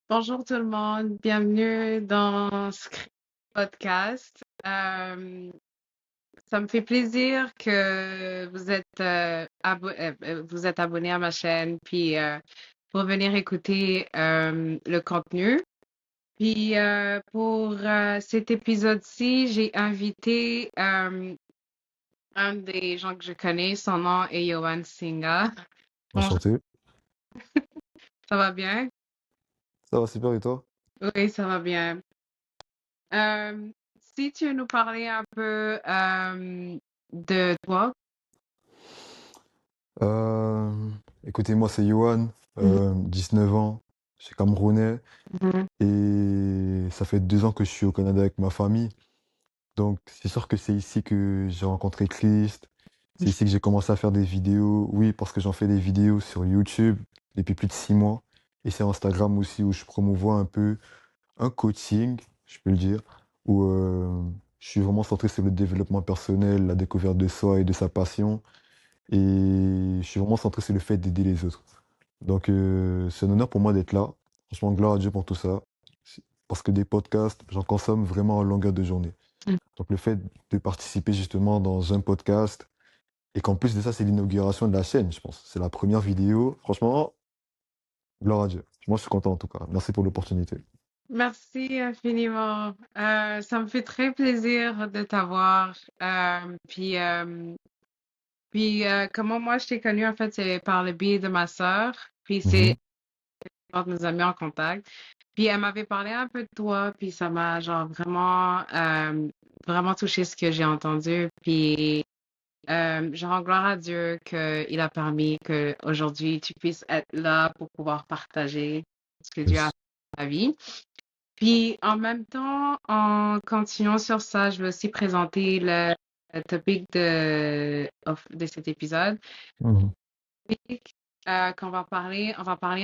Bonjour tout le monde, bienvenue dans Script Podcast. Ça me fait plaisir que vous êtes abonné à ma chaîne, puis pour venir écouter le contenu. Puis pour cet épisode-ci, j'ai invité un des gens que je connais, son nom est Yohan Singa. Bonjour, Enchanté. ça va bien? Ça va super et toi? Oui, ça va bien. Si tu veux nous parler un peu de toi. Euh, Écoutez, moi c'est Johan, Mhm, 19 ans, je suis camerounais mhm, et ça fait 2 ans que je suis au Canada avec ma famille. Donc c'est sûr que c'est ici que j'ai rencontré Christ, c'est ici que j'ai commencé à faire des vidéos. Oui, parce que j'en fais des vidéos sur YouTube depuis plus de 6 mois et c'est Instagram aussi où je promouvois un peu un coaching, je peux le dire, où je suis vraiment centré sur le développement personnel, la découverte de soi et de sa passion. Et je suis vraiment centré sur le fait d'aider les autres. Donc, c'est un honneur pour moi d'être là. Franchement, gloire à Dieu pour tout ça. Parce que des podcasts, j'en consomme vraiment en longueur de journée. mhm. Donc, le fait de participer justement dans un podcast, et qu'en plus de ça, c'est l'inauguration de la chaîne, je pense. C'est la première vidéo. Franchement, gloire à Dieu. Moi, je suis content en tout cas. Merci pour l'opportunité. Merci infiniment. Ça me fait très plaisir de t'avoir. Comment moi je t'ai connue, en fait, c'est par le biais de ma sœur. Puis c'est Mhm. quand nous a mis en contact. Puis elle m'avait parlé un peu de toi, puis ça m'a genre vraiment touché ce que j'ai entendu. Puis je rends gloire à Dieu qu'il a permis qu'aujourd'hui tu puisses être là pour pouvoir partager ce que Dieu a Yes. fait dans ta vie. Puis en même temps, en continuant sur ça, je vais aussi présenter le topic de cet épisode. Mhm. On va parler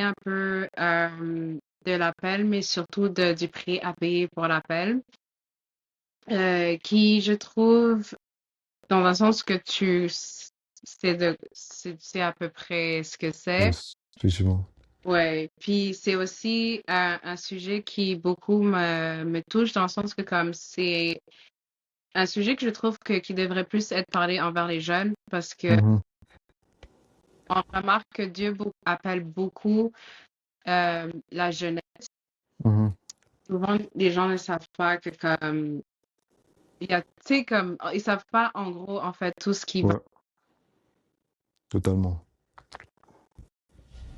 un peu de l'appel, mais surtout du prix à payer pour l'appel, qui je trouve dans un sens que c'est à peu près ce que c'est. Yes. Effectivement. Ouais. Puis c'est aussi un sujet qui beaucoup me touche dans le sens que comme c'est un sujet que je trouve qui devrait plus être parlé envers les jeunes parce que Mhm. on remarque que appelle beaucoup la jeunesse. Mhm. Souvent, les gens ne savent pas que comme tu sais, comme ils savent pas en gros en fait tout ce qui va. Ouais, totalement.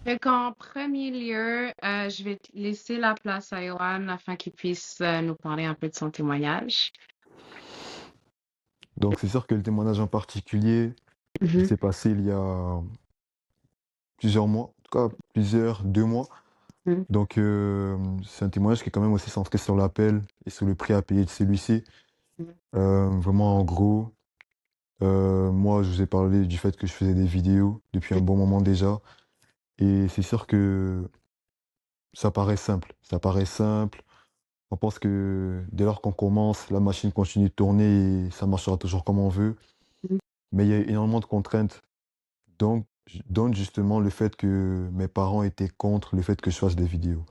Fait qu'en premier lieu, je vais laisser la place à Johan afin qu'il puisse nous parler un peu de son témoignage. Donc, c'est sûr que le témoignage en particulier, il Mhm, s'est passé il y a plusieurs mois, en tout cas plusieurs, 2 mois. mhm, Donc, c'est un témoignage qui est quand même aussi centré sur l'appel et sur le prix à payer de celui-ci. mhm, Vraiment, en gros, moi, je vous ai parlé du fait que je faisais des vidéos depuis un bon moment déjà. Et c'est sûr que ça paraît simple. Ça paraît simple. On pense que dès lors qu'on commence, la machine continue de tourner et ça marchera toujours comme on veut. mhm, Mais il y a énormément de contraintes. Donc, donne justement le fait que mes parents étaient contre le fait que je fasse des vidéos.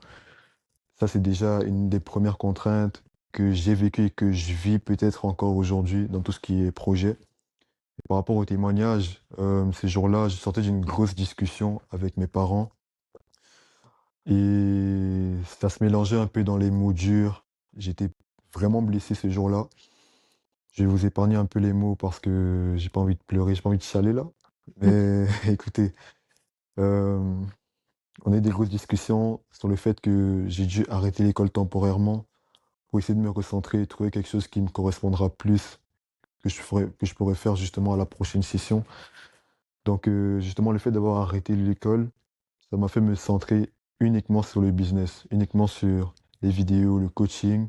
Ça, c'est déjà une des premières contraintes que j'ai vécues et que je vis peut-être encore aujourd'hui dans tout ce qui est projet. Et par rapport au témoignage, ces jours-là, je sortais d'une grosse discussion avec mes parents et ça se mélangeait un peu dans les mots durs. J'étais vraiment blessé ce jour-là. Je vais vous épargner un peu les mots parce que j'ai pas envie de pleurer, j'ai pas envie de chialer là. Mais écoutez, euh, on a eu des grosses discussions sur le fait que j'ai dû arrêter l'école temporairement pour essayer de me recentrer et trouver quelque chose qui me correspondra plus, que je pourrais faire justement à la prochaine session. Donc, justement, le fait d'avoir arrêté l'école, ça m'a fait me centrer uniquement sur le business, uniquement sur les vidéos, le coaching.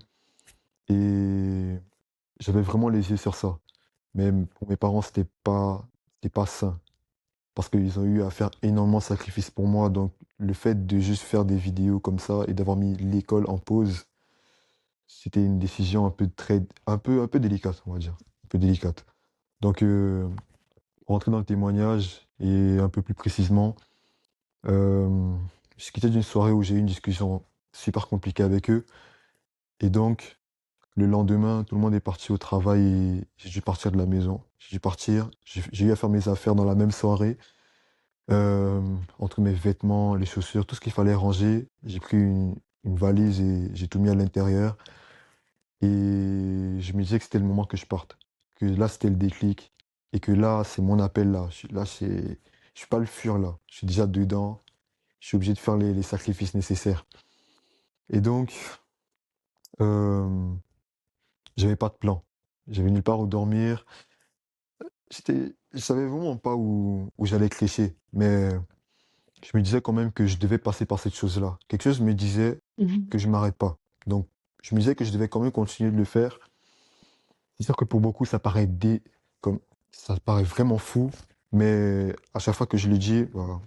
Et j'avais vraiment les yeux sur ça. Mais pour mes parents, c'était pas sain. Parce qu'ils ont eu à faire énormément de sacrifices pour moi. Donc, le fait de juste faire des vidéos comme ça et d'avoir mis l'école en pause, c'était une décision un peu délicate, on va dire. Un peu délicate. Donc, pour rentrer dans le témoignage et un peu plus précisément, je quittais d'une soirée où j'ai eu une discussion super compliqué avec eux. Et donc, le lendemain, tout le monde est parti au travail et j'ai dû partir de la maison. J'ai dû partir, j'ai eu à faire mes affaires dans la même soirée. Entre mes vêtements, les chaussures, tout ce qu'il fallait ranger. J'ai pris une valise et j'ai tout mis à l'intérieur. Et je me disais que c'était le moment que je parte. Que là, c'était le déclic. Et que là, c'est mon appel là. Là, je suis pas le fuir là. Je suis déjà dedans. Je suis obligé de faire les sacrifices nécessaires. Et donc, euh, j'avais pas de plan. J'avais nulle part où dormir. Je savais vraiment pas où j'allais clécher. Mais je me disais quand même que je devais passer par cette chose-là. Quelque chose me disait Mhm. que je m'arrête pas. Donc, je me disais que je devais quand même continuer de le faire. C'est sûr que pour beaucoup, comme, ça paraît vraiment fou, mais à chaque fois que je le dis, voilà,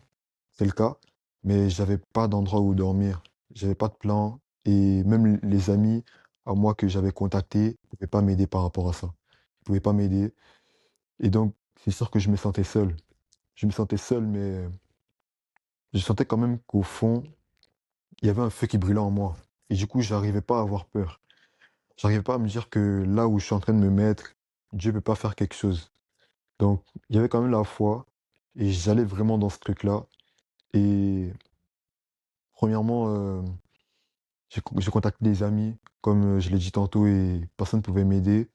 c'est le cas. Mais j'avais pas d'endroit où dormir. J'avais pas de plan. Et même les amis à moi que j'avais contactés ne pouvaient pas m'aider par rapport à ça. Ils pouvaient pas m'aider. Et donc, c'est sûr que je me sentais seul. Je me sentais seul, mais je sentais quand même qu'au fond, il y avait un feu qui brûlait en moi. Et du coup, j'arrivais pas à avoir peur. J'arrivais pas à me dire que là où je suis en train de me mettre, Dieu peut pas faire quelque chose. Donc, il y avait quand même la foi. Et j'allais vraiment dans ce truc-là. Et premièrement, j'ai contacté des amis, comme je l'ai dit tantôt, et personne ne pouvait m'aider.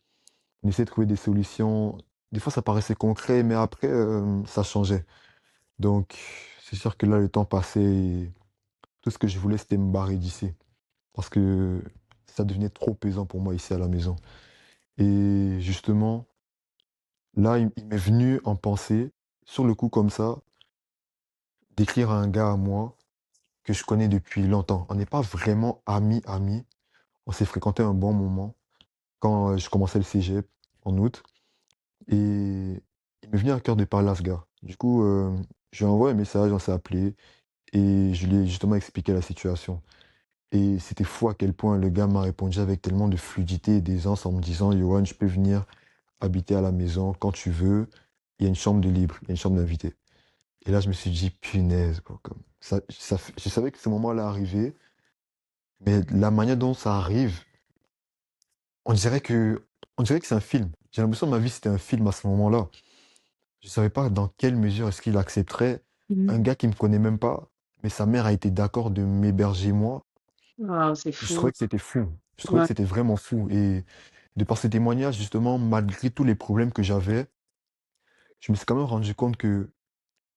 On essayait de trouver des solutions. Des fois, ça paraissait concret, mais après, ça changeait. Donc, c'est sûr que là, le temps passait et tout ce que je voulais, c'était me barrer d'ici. Parce que ça devenait trop pesant pour moi ici à la maison. Et justement, là, il m'est venu en pensée, sur le coup comme ça, d'écrire à un gars à moi que je connais depuis longtemps. On n'est pas vraiment amis, amis. On s'est fréquenté un bon moment quand je commençais le cégep en août. Et il m'est venu à cœur de parler à ce gars. Du coup, je lui ai envoyé un message, on s'est appelé et je lui ai justement expliqué la situation. Et c'était fou à quel point le gars m'a répondu avec tellement de fluidité et d'aisance en me disant, Yoann, je peux venir habiter à la maison quand tu veux. Il y a une chambre de libre, il y a une chambre d'invité. Et là, je me suis dit, punaise, quoi, comme je savais que ce moment-là arrivait, mais la manière dont ça arrive, on dirait que, on dirait que c'est un film. J'ai l'impression que ma vie, c'était un film à ce moment-là. Je savais pas dans quelle mesure est-ce qu'il accepterait un Mhm. gars qui me connaît même pas, mais sa mère a été d'accord de m'héberger moi. Wow, c'est Je fou. trouvais que c'était fou. Je trouvais Ouais. que c'était vraiment fou. Et de par ces témoignages, justement, malgré tous les problèmes que j'avais, je me suis quand même rendu compte que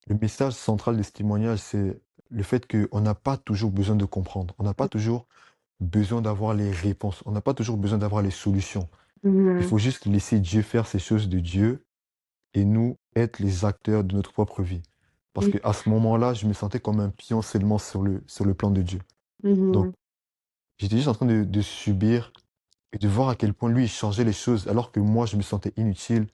le message central de ce témoignage, c'est le fait qu'on n'a pas toujours besoin de comprendre. On n'a pas toujours besoin d'avoir les réponses. On n'a pas toujours besoin d'avoir les solutions. Il Mhm. faut juste laisser Dieu faire ces choses de Dieu et nous être les acteurs de notre propre vie. Parce que à ce moment-là, je me sentais comme un pion seulement sur le plan de Dieu. Donc, Mhm. j'étais juste en train de subir et de voir à quel point lui, il changeait les choses, alors que moi, je me sentais inutile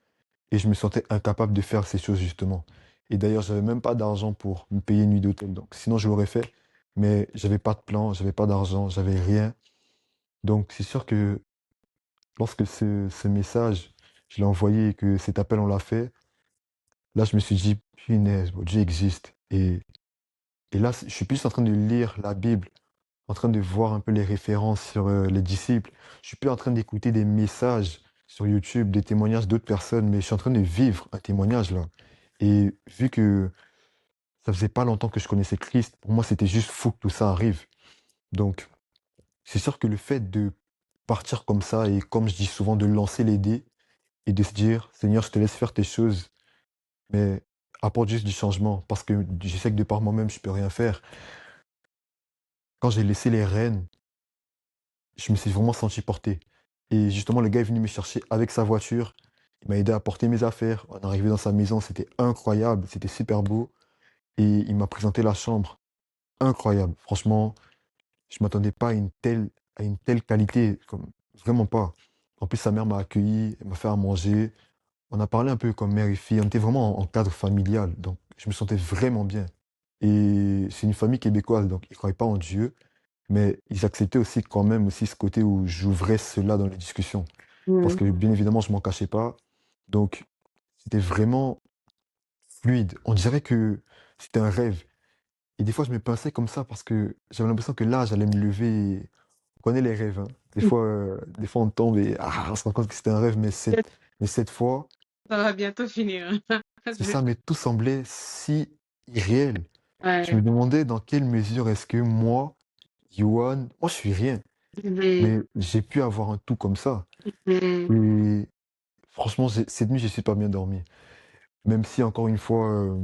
et je me sentais incapable de faire ces choses, justement. Et d'ailleurs, j'avais même pas d'argent pour me payer une nuit d'hôtel. Donc, sinon, je l'aurais fait. Mais j'avais pas de plan, j'avais pas d'argent, j'avais rien. Donc, c'est sûr que lorsque ce message, je l'ai envoyé et que cet appel, on l'a fait, là, je me suis dit, punaise, bon, Dieu existe. Et là, je suis plus en train de lire la Bible, en train de voir un peu les références sur les disciples. Je suis plus en train d'écouter des messages sur YouTube, des témoignages d'autres personnes, mais je suis en train de vivre un témoignage là. Et vu que ça faisait pas longtemps que je connaissais Christ, pour moi, c'était juste fou que tout ça arrive. Donc, c'est sûr que le fait de partir comme ça et comme je dis souvent, de lancer les dés et de se dire, Seigneur, je te laisse faire tes choses, mais apporte juste du changement parce que je sais que de par moi-même, je peux rien faire. Quand j'ai laissé les rênes, je me suis vraiment senti porté. Et justement, le gars est venu me chercher avec sa voiture. Il m'a aidé à porter mes affaires. On est arrivé dans sa maison, c'était incroyable, c'était super beau. Et il m'a présenté la chambre. Incroyable. Franchement, je m'attendais pas à une telle qualité. Comme, vraiment pas. En plus, sa mère m'a accueilli, elle m'a fait à manger. On a parlé un peu comme mère et fille. On était vraiment en cadre familial. Donc, je me sentais vraiment bien. Et c'est une famille québécoise, donc ils ne croyaient pas en Dieu. Mais ils acceptaient aussi quand même aussi ce côté où j'ouvrais cela dans les discussions. Parce Mhm. que bien évidemment, je m'en cachais pas. Donc, c'était vraiment fluide. On dirait que c'était un rêve. Et des fois, je me pinçais comme ça parce que j'avais l'impression que là, j'allais me lever. On connaît les rêves, hein. Des fois, on tombe et on se rend compte que c'était un rêve, mais cette fois, Ça va bientôt finir. c'est ça, mais tout semblait si irréel. Je me Ouais. demandais dans quelle mesure est-ce que moi, Yohan, moi, je suis rien, Mhm. mais j'ai pu avoir un tout comme ça. Mhm. Et franchement, cette nuit, je suis pas bien dormi. Même si, encore une fois,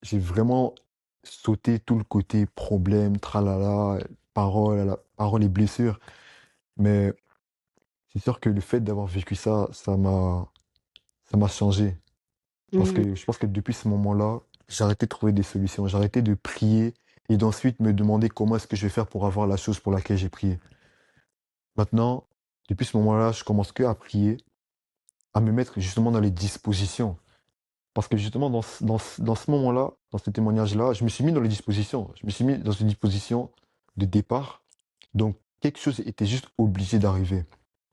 j'ai vraiment sauté tout le côté problème, tralala, parole et blessure. Mais c'est sûr que le fait d'avoir vécu ça, ça m'a changé. Parce Mhm. que je pense que depuis ce moment-là, j'ai arrêté de trouver des solutions. J'ai arrêté de prier et d'ensuite me demander comment est-ce que je vais faire pour avoir la chose pour laquelle j'ai prié. Maintenant, depuis ce moment-là, je commence que à prier, à me mettre justement dans les dispositions. Parce que justement, dans ce moment-là, dans ce témoignage-là, je me suis mis dans les dispositions. Je me suis mis dans une disposition de départ. Donc, quelque chose était juste obligé d'arriver.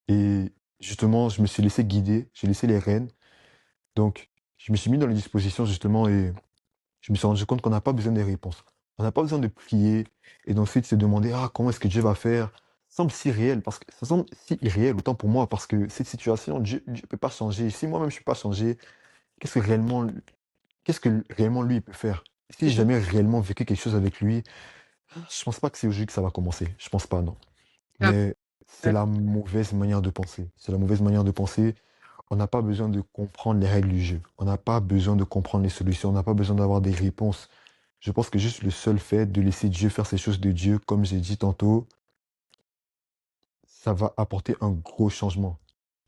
Et justement, je me suis laissé guider, j'ai laissé les rênes. Donc, je me suis mis dans les dispositions justement et je me suis rendu compte qu'on n'a pas besoin des réponses. On n'a pas besoin de prier et d'ensuite se demander, ah, comment est-ce que Dieu va faire? Ça semble si réel, parce que ça semble si irréel, autant pour moi, parce que cette situation, Dieu ne peut pas changer. Si moi-même je ne peux pas changer, qu'est-ce que réellement, qu'est-ce que réellement lui il peut faire? Si j'ai jamais réellement vécu quelque chose avec lui, je pense pas que c'est aujourd'hui que ça va commencer. Je pense pas, non. Mais c'est la mauvaise manière de penser. C'est la mauvaise manière de penser. On n'a pas besoin de comprendre les règles du jeu. On n'a pas besoin de comprendre les solutions. On n'a pas besoin d'avoir des réponses. Je pense que juste le seul fait de laisser Dieu faire ces choses de Dieu, comme j'ai dit tantôt, ça va apporter un gros changement.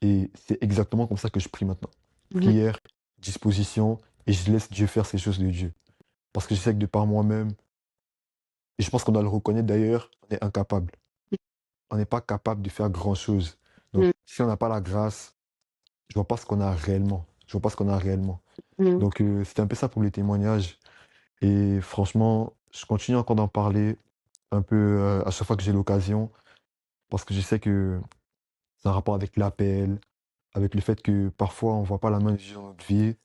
Et c'est exactement comme ça que je prie maintenant. Mhm. Prière, disposition, et je laisse Dieu faire ces choses de Dieu. Parce que je sais que de par moi-même, et je pense qu'on doit le reconnaître d'ailleurs, on est incapable. On n'est pas capable de faire grand-chose. Donc, Mhm. si on n'a pas la grâce, je vois pas ce qu'on a réellement. Je vois pas ce qu'on a réellement. Mhm. Donc, c'était un peu ça pour les témoignages. Et franchement, je continue encore d'en parler un peu à chaque fois que j'ai l'occasion, parce que je sais que c'est un rapport avec l'appel, avec le fait que parfois on voit pas la main de Dieu dans notre vie,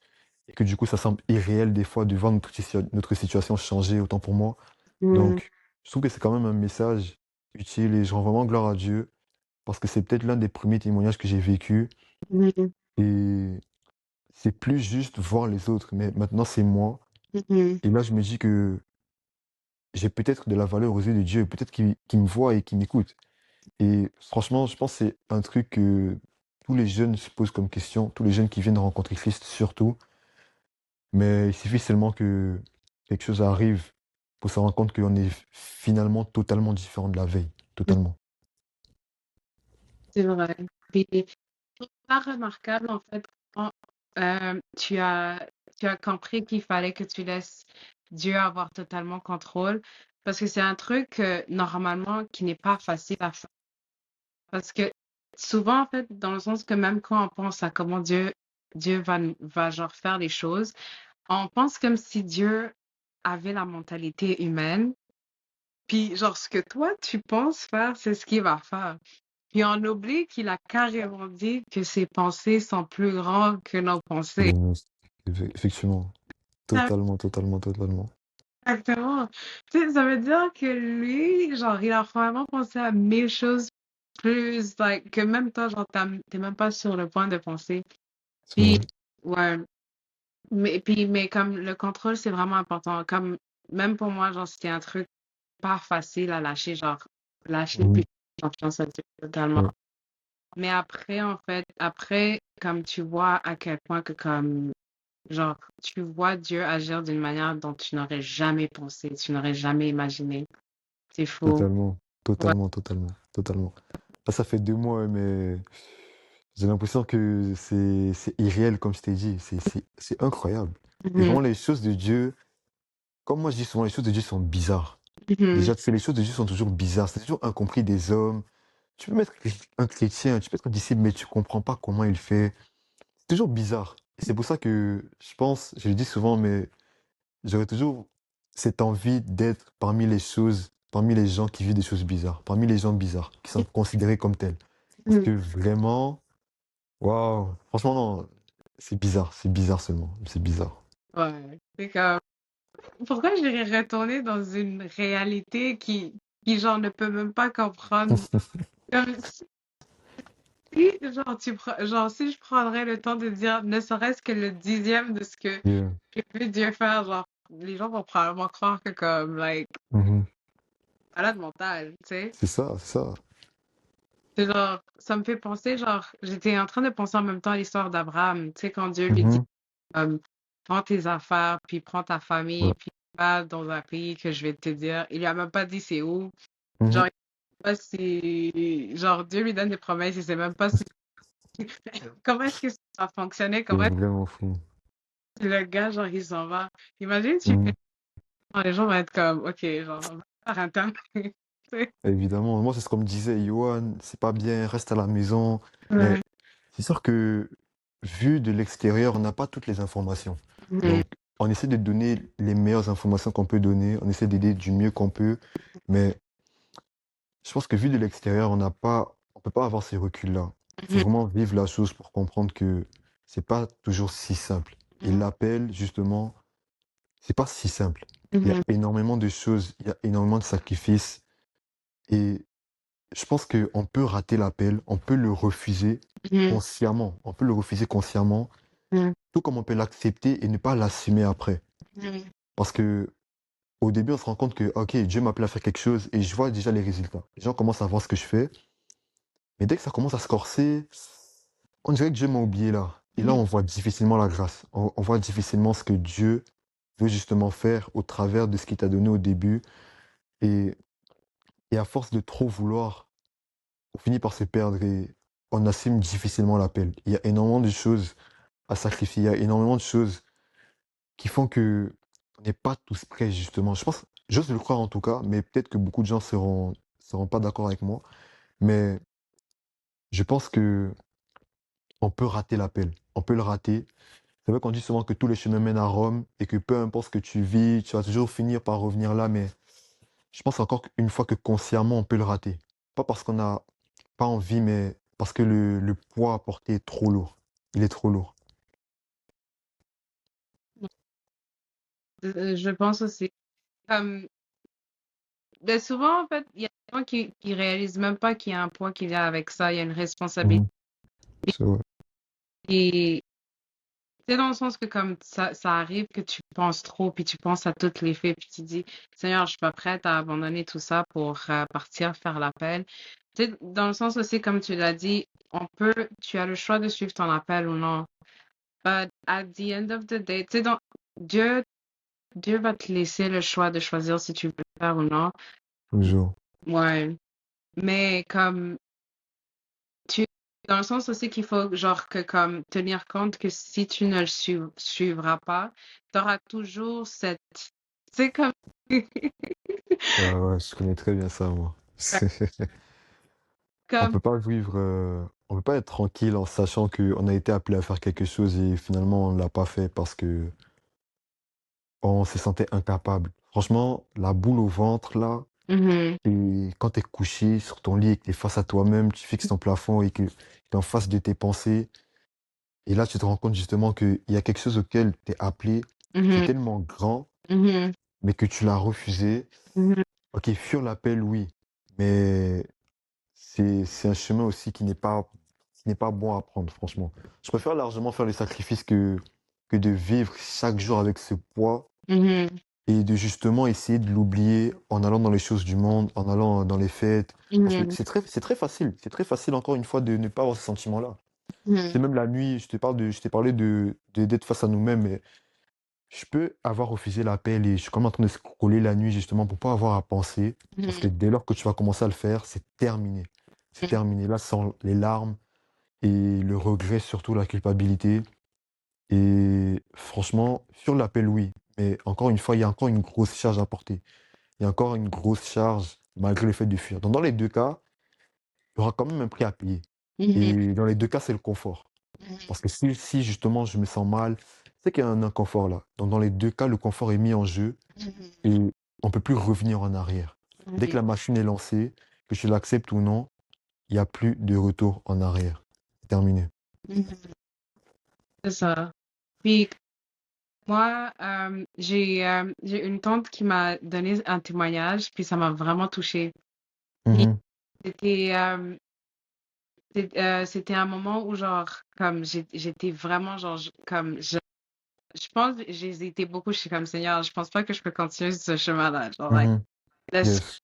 et que du coup ça semble irréel des fois de voir notre situation changer, autant pour moi. Mhm. Donc, je trouve que c'est quand même un message utile et je rends vraiment gloire à Dieu, parce que c'est peut-être l'un des premiers témoignages que j'ai vécu, Mhm. et c'est plus juste voir les autres, mais maintenant c'est moi. Mhm. Et là, je me dis que j'ai peut-être de la valeur aux yeux de Dieu, peut-être qu'il me voit et qu'il m'écoute. Et franchement, je pense que c'est un truc que tous les jeunes se posent comme question, tous les jeunes qui viennent de rencontrer Christ surtout. Mais il suffit seulement que quelque chose arrive pour se rendre compte qu'on est finalement totalement différent de la veille. Totalement. C'est vrai. Puis, c'est pas remarquable, en fait, quand tu as compris qu'il fallait que tu laisses Dieu avoir totalement contrôle, parce que c'est un truc normalement qui n'est pas facile à faire. Parce que souvent, en fait, dans le sens que même quand on pense à comment Dieu va genre faire les choses, on pense comme si Dieu avait la mentalité humaine. Puis, genre, ce que toi, tu penses faire, c'est ce qu'il va faire. Puis, on oublie qu'il a carrément dit que ses pensées sont plus grandes que nos pensées. Euh, Effectivement. Totalement, totalement, totalement. Exactement. Tu sais, ça veut dire que lui, genre, il a vraiment pensé à mille choses plus, like, que même toi, genre, t'es même pas sur le point de penser. C'est Puis, vrai. ouais. Mais comme le contrôle, c'est vraiment important. Comme, même pour moi, genre, c'était un truc pas facile à lâcher, genre, lâcher Mhm. puis confiance à Dieu totalement. Ouais, Mais après, en fait, après, comme tu vois à quel point que comme, genre, tu vois Dieu agir d'une manière dont tu n'aurais jamais pensé, tu n'aurais jamais imaginé. C'est fou. totalement. Ouais. Totalement, totalement, totalement. Là, ça fait 2 mois, mais j'ai l'impression que c'est irréel, comme je t'ai dit. C'est incroyable. Et Mhm, vraiment, les choses de Dieu, comme moi je dis souvent, les choses de Dieu sont bizarres. mhm, Déjà, tu sais, les choses de Dieu sont toujours bizarres. C'est toujours incompris des hommes. Tu peux être un chrétien, tu peux être un disciple, mais tu comprends pas comment il fait. C'est toujours bizarre. Et c'est pour ça que je pense, je le dis souvent, mais j'aurais toujours cette envie d'être parmi les choses, parmi les gens qui vivent des choses bizarres, parmi les gens bizarres, qui sont considérés comme tels. Parce mhm. que vraiment, waouh, franchement, non, c'est bizarre seulement. C'est bizarre. Ouais. C'est comme, pourquoi j'irais retourner dans une réalité qui genre, ne peut même pas comprendre? Comme si, genre, genre, si je prendrais le temps de dire ne serait-ce que le dixième de ce que Yeah. j'ai vu Dieu faire, genre, les gens vont probablement croire que comme, like, Mhm. malade mental, tu sais? C'est ça, c'est ça. C'est genre, ça me fait penser, genre, j'étais en train de penser en même temps à l'histoire d'Abraham, tu sais, quand Dieu lui dit, Mhm. prends tes affaires, puis prends ta famille, Ouais. puis va dans un pays que je vais te dire. Il lui a même pas dit c'est où. Mhm. Genre, il sait pas si, genre, Dieu lui donne des promesses, il sait même pas si, comment est-ce que ça va fonctionner, C'est comment est-ce vraiment fou. que le gars, genre, il s'en va. Imagine, tu fais, Mhm. les gens vont être comme, ok, genre, on va faire un temps. Tu sais? Évidemment, moi c'est ce qu'on me disait, Johan, c'est pas bien, reste à la maison. Mais Ouais. c'est sûr que vu de l'extérieur, on n'a pas toutes les informations. Mhm. Donc, on essaie de donner les meilleures informations qu'on peut donner, on essaie d'aider du mieux qu'on peut. Mais je pense que vu de l'extérieur, on peut pas avoir ces reculs-là. Il faut Mhm. vraiment vivre la chose pour comprendre que c'est pas toujours si simple. Et l'appel, justement, c'est pas si simple. Il y a Mhm. énormément de choses, il y a énormément de sacrifices. Et je pense qu'on peut rater l'appel, on peut le refuser Mhm. consciemment. On peut le refuser consciemment, Mhm. tout comme on peut l'accepter et ne pas l'assumer après. Mhm. Parce que au début, on se rend compte que, ok, Dieu m'appelle à faire quelque chose et je vois déjà les résultats. Les gens commencent à voir ce que je fais. Mais dès que ça commence à se corser, on dirait que Dieu m'a oublié là. Et là, Mhm. on voit difficilement la grâce. On voit difficilement ce que Dieu veut justement faire au travers de ce qu'il t'a donné au début. Et, et à force de trop vouloir, on finit par se perdre et on assume difficilement l'appel. Il y a énormément de choses à sacrifier. Il y a énormément de choses qui font que on n'est pas tous prêts, justement. Je pense, j'ose le croire en tout cas, mais peut-être que beaucoup de gens seront pas d'accord avec moi. Mais je pense que on peut rater l'appel. On peut le rater. C'est vrai qu'on dit souvent que tous les chemins mènent à Rome et que peu importe ce que tu vis, tu vas toujours finir par revenir là. Mais je pense encore une fois que consciemment, on peut le rater. Pas parce qu'on n'a pas envie, mais parce que le poids à porter est trop lourd. Il est trop lourd. Je pense aussi. Comme, ben souvent, en fait, il y a des gens qui réalisent même pas qu'il y a un poids qu'il y a avec ça, il y a une responsabilité. Mhm. C'est vrai. Et c'est dans le sens que comme ça arrive que tu penses trop, puis tu penses à toutes les faits, puis tu dis, Seigneur, je suis pas prête à abandonner tout ça pour partir faire l'appel. Tu sais, dans le sens aussi, comme tu l'as dit, tu as le choix de suivre ton appel ou non. But at the end of the day, tu sais, Dieu, Dieu va te laisser le choix de choisir si tu veux le faire ou non. Toujours. Ouais. Mais comme tu dans le sens aussi qu'il faut genre que comme tenir compte que si tu ne le suivras pas, tu auras toujours cette c'est comme Ouais, ouais, je connais très bien ça, moi. On comme peut pas vivre, on peut pas être tranquille en sachant qu'on a été appelé à faire quelque chose et finalement on l'a pas fait parce que on se sentait incapable. Franchement, la boule au ventre là, mhm, et quand t'es couché sur ton lit et que t'es face à toi-même, tu fixes ton plafond et que t'es en face de tes pensées, et là tu te rends compte justement qu'il y a quelque chose auquel t'es appelé, qui est mhm, tellement grand, mhm, mais que tu l'as refusé. mhm, Ok, fuir l'appel, oui, mais c'est un chemin aussi qui n'est pas bon à prendre, franchement. Je préfère largement faire les sacrifices que de vivre chaque jour avec ce poids mhm, et de justement essayer de l'oublier en allant dans les choses du monde, en allant dans les fêtes. Parce que mhm, c'est très facile. C'est très facile, encore une fois, de ne pas avoir ce sentiment-là. C'est mhm, même la nuit, je t'ai parlé d'être face à nous-mêmes, mais je peux avoir refusé l'appel et je suis comme en train de scroller la nuit justement pour pas avoir à penser. Parce que mhm, dès lors que tu vas commencer à le faire, c'est terminé. C'est mhm, terminé. Là, sans les larmes et le regret, surtout la culpabilité. Et franchement, sur l'appel, oui. Mais encore une fois, il y a encore une grosse charge à porter. Il y a encore une grosse charge malgré le fait de fuir. Donc, dans les deux cas, il y aura quand même un prix à payer. mhm, Et dans les deux cas, c'est le confort. Parce que si justement je me sens mal, c'est qu'il y a un inconfort là. Donc dans les deux cas, le confort est mis en jeu mhm, et on ne peut plus revenir en arrière. Dès que mhm, la machine est lancée, que je l'accepte ou non, il n'y a plus de retour en arrière. C'est terminé. mhm. C'est ça. Puis Moi, j'ai une tante qui m'a donné un témoignage, puis ça m'a vraiment touchée. Puis Mhm, c'était c'était un moment où genre comme j'étais vraiment genre comme je pense que j'ai hésité beaucoup, je suis comme Seigneur, je pense pas que je peux continuer sur ce chemin-là. Genre like, mhm. laisse- Yes.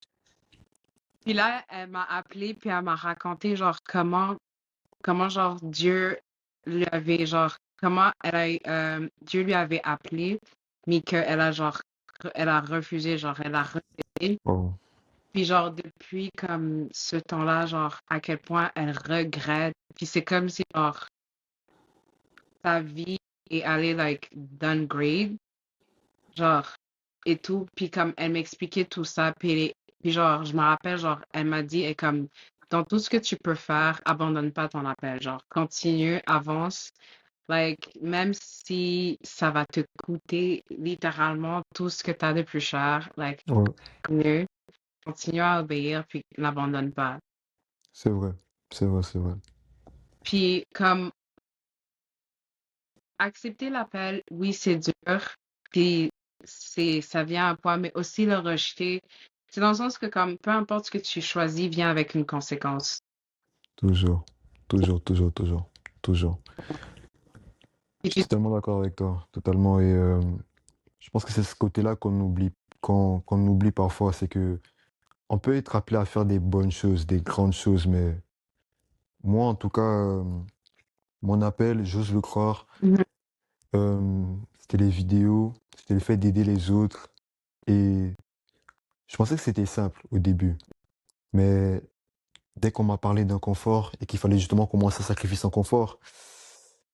Puis là, elle m'a appelé puis elle m'a raconté genre comment genre Dieu lui avait genre comment Dieu lui avait appelé mais qu'elle a genre elle a refusé genre elle a refusé Oh, puis genre depuis comme ce temps-là genre à quel point elle regrette puis c'est comme si genre sa vie est allée like downgrade genre et tout puis comme elle m'expliquait tout ça puis genre je me rappelle genre elle m'a dit et comme dans tout ce que tu peux faire abandonne pas ton appel genre continue avance. Like, même si ça va te coûter littéralement tout ce que tu as de plus cher, like, ouais, continue, continue à obéir, puis n'abandonne pas. c'est vrai. C'est vrai, c'est vrai. Puis, comme, accepter l'appel, oui, c'est dur, puis ça vient à un point, mais aussi le rejeter, c'est dans le sens que, comme, peu importe ce que tu choisis, vient avec une conséquence. Toujours. Toujours, toujours, toujours. Toujours. Puis Je suis totalement d'accord avec toi. Totalement. Et je pense que c'est ce côté-là qu'on oublie, qu'on oublie parfois. C'est que on peut être appelé à faire des bonnes choses, des grandes choses, mais moi, en tout cas, mon appel, j'ose le croire, Mhm, c'était les vidéos, c'était le fait d'aider les autres. Et je pensais que c'était simple au début. Mais dès qu'on m'a parlé d'un confort et qu'il fallait justement commencer à sacrifier son confort,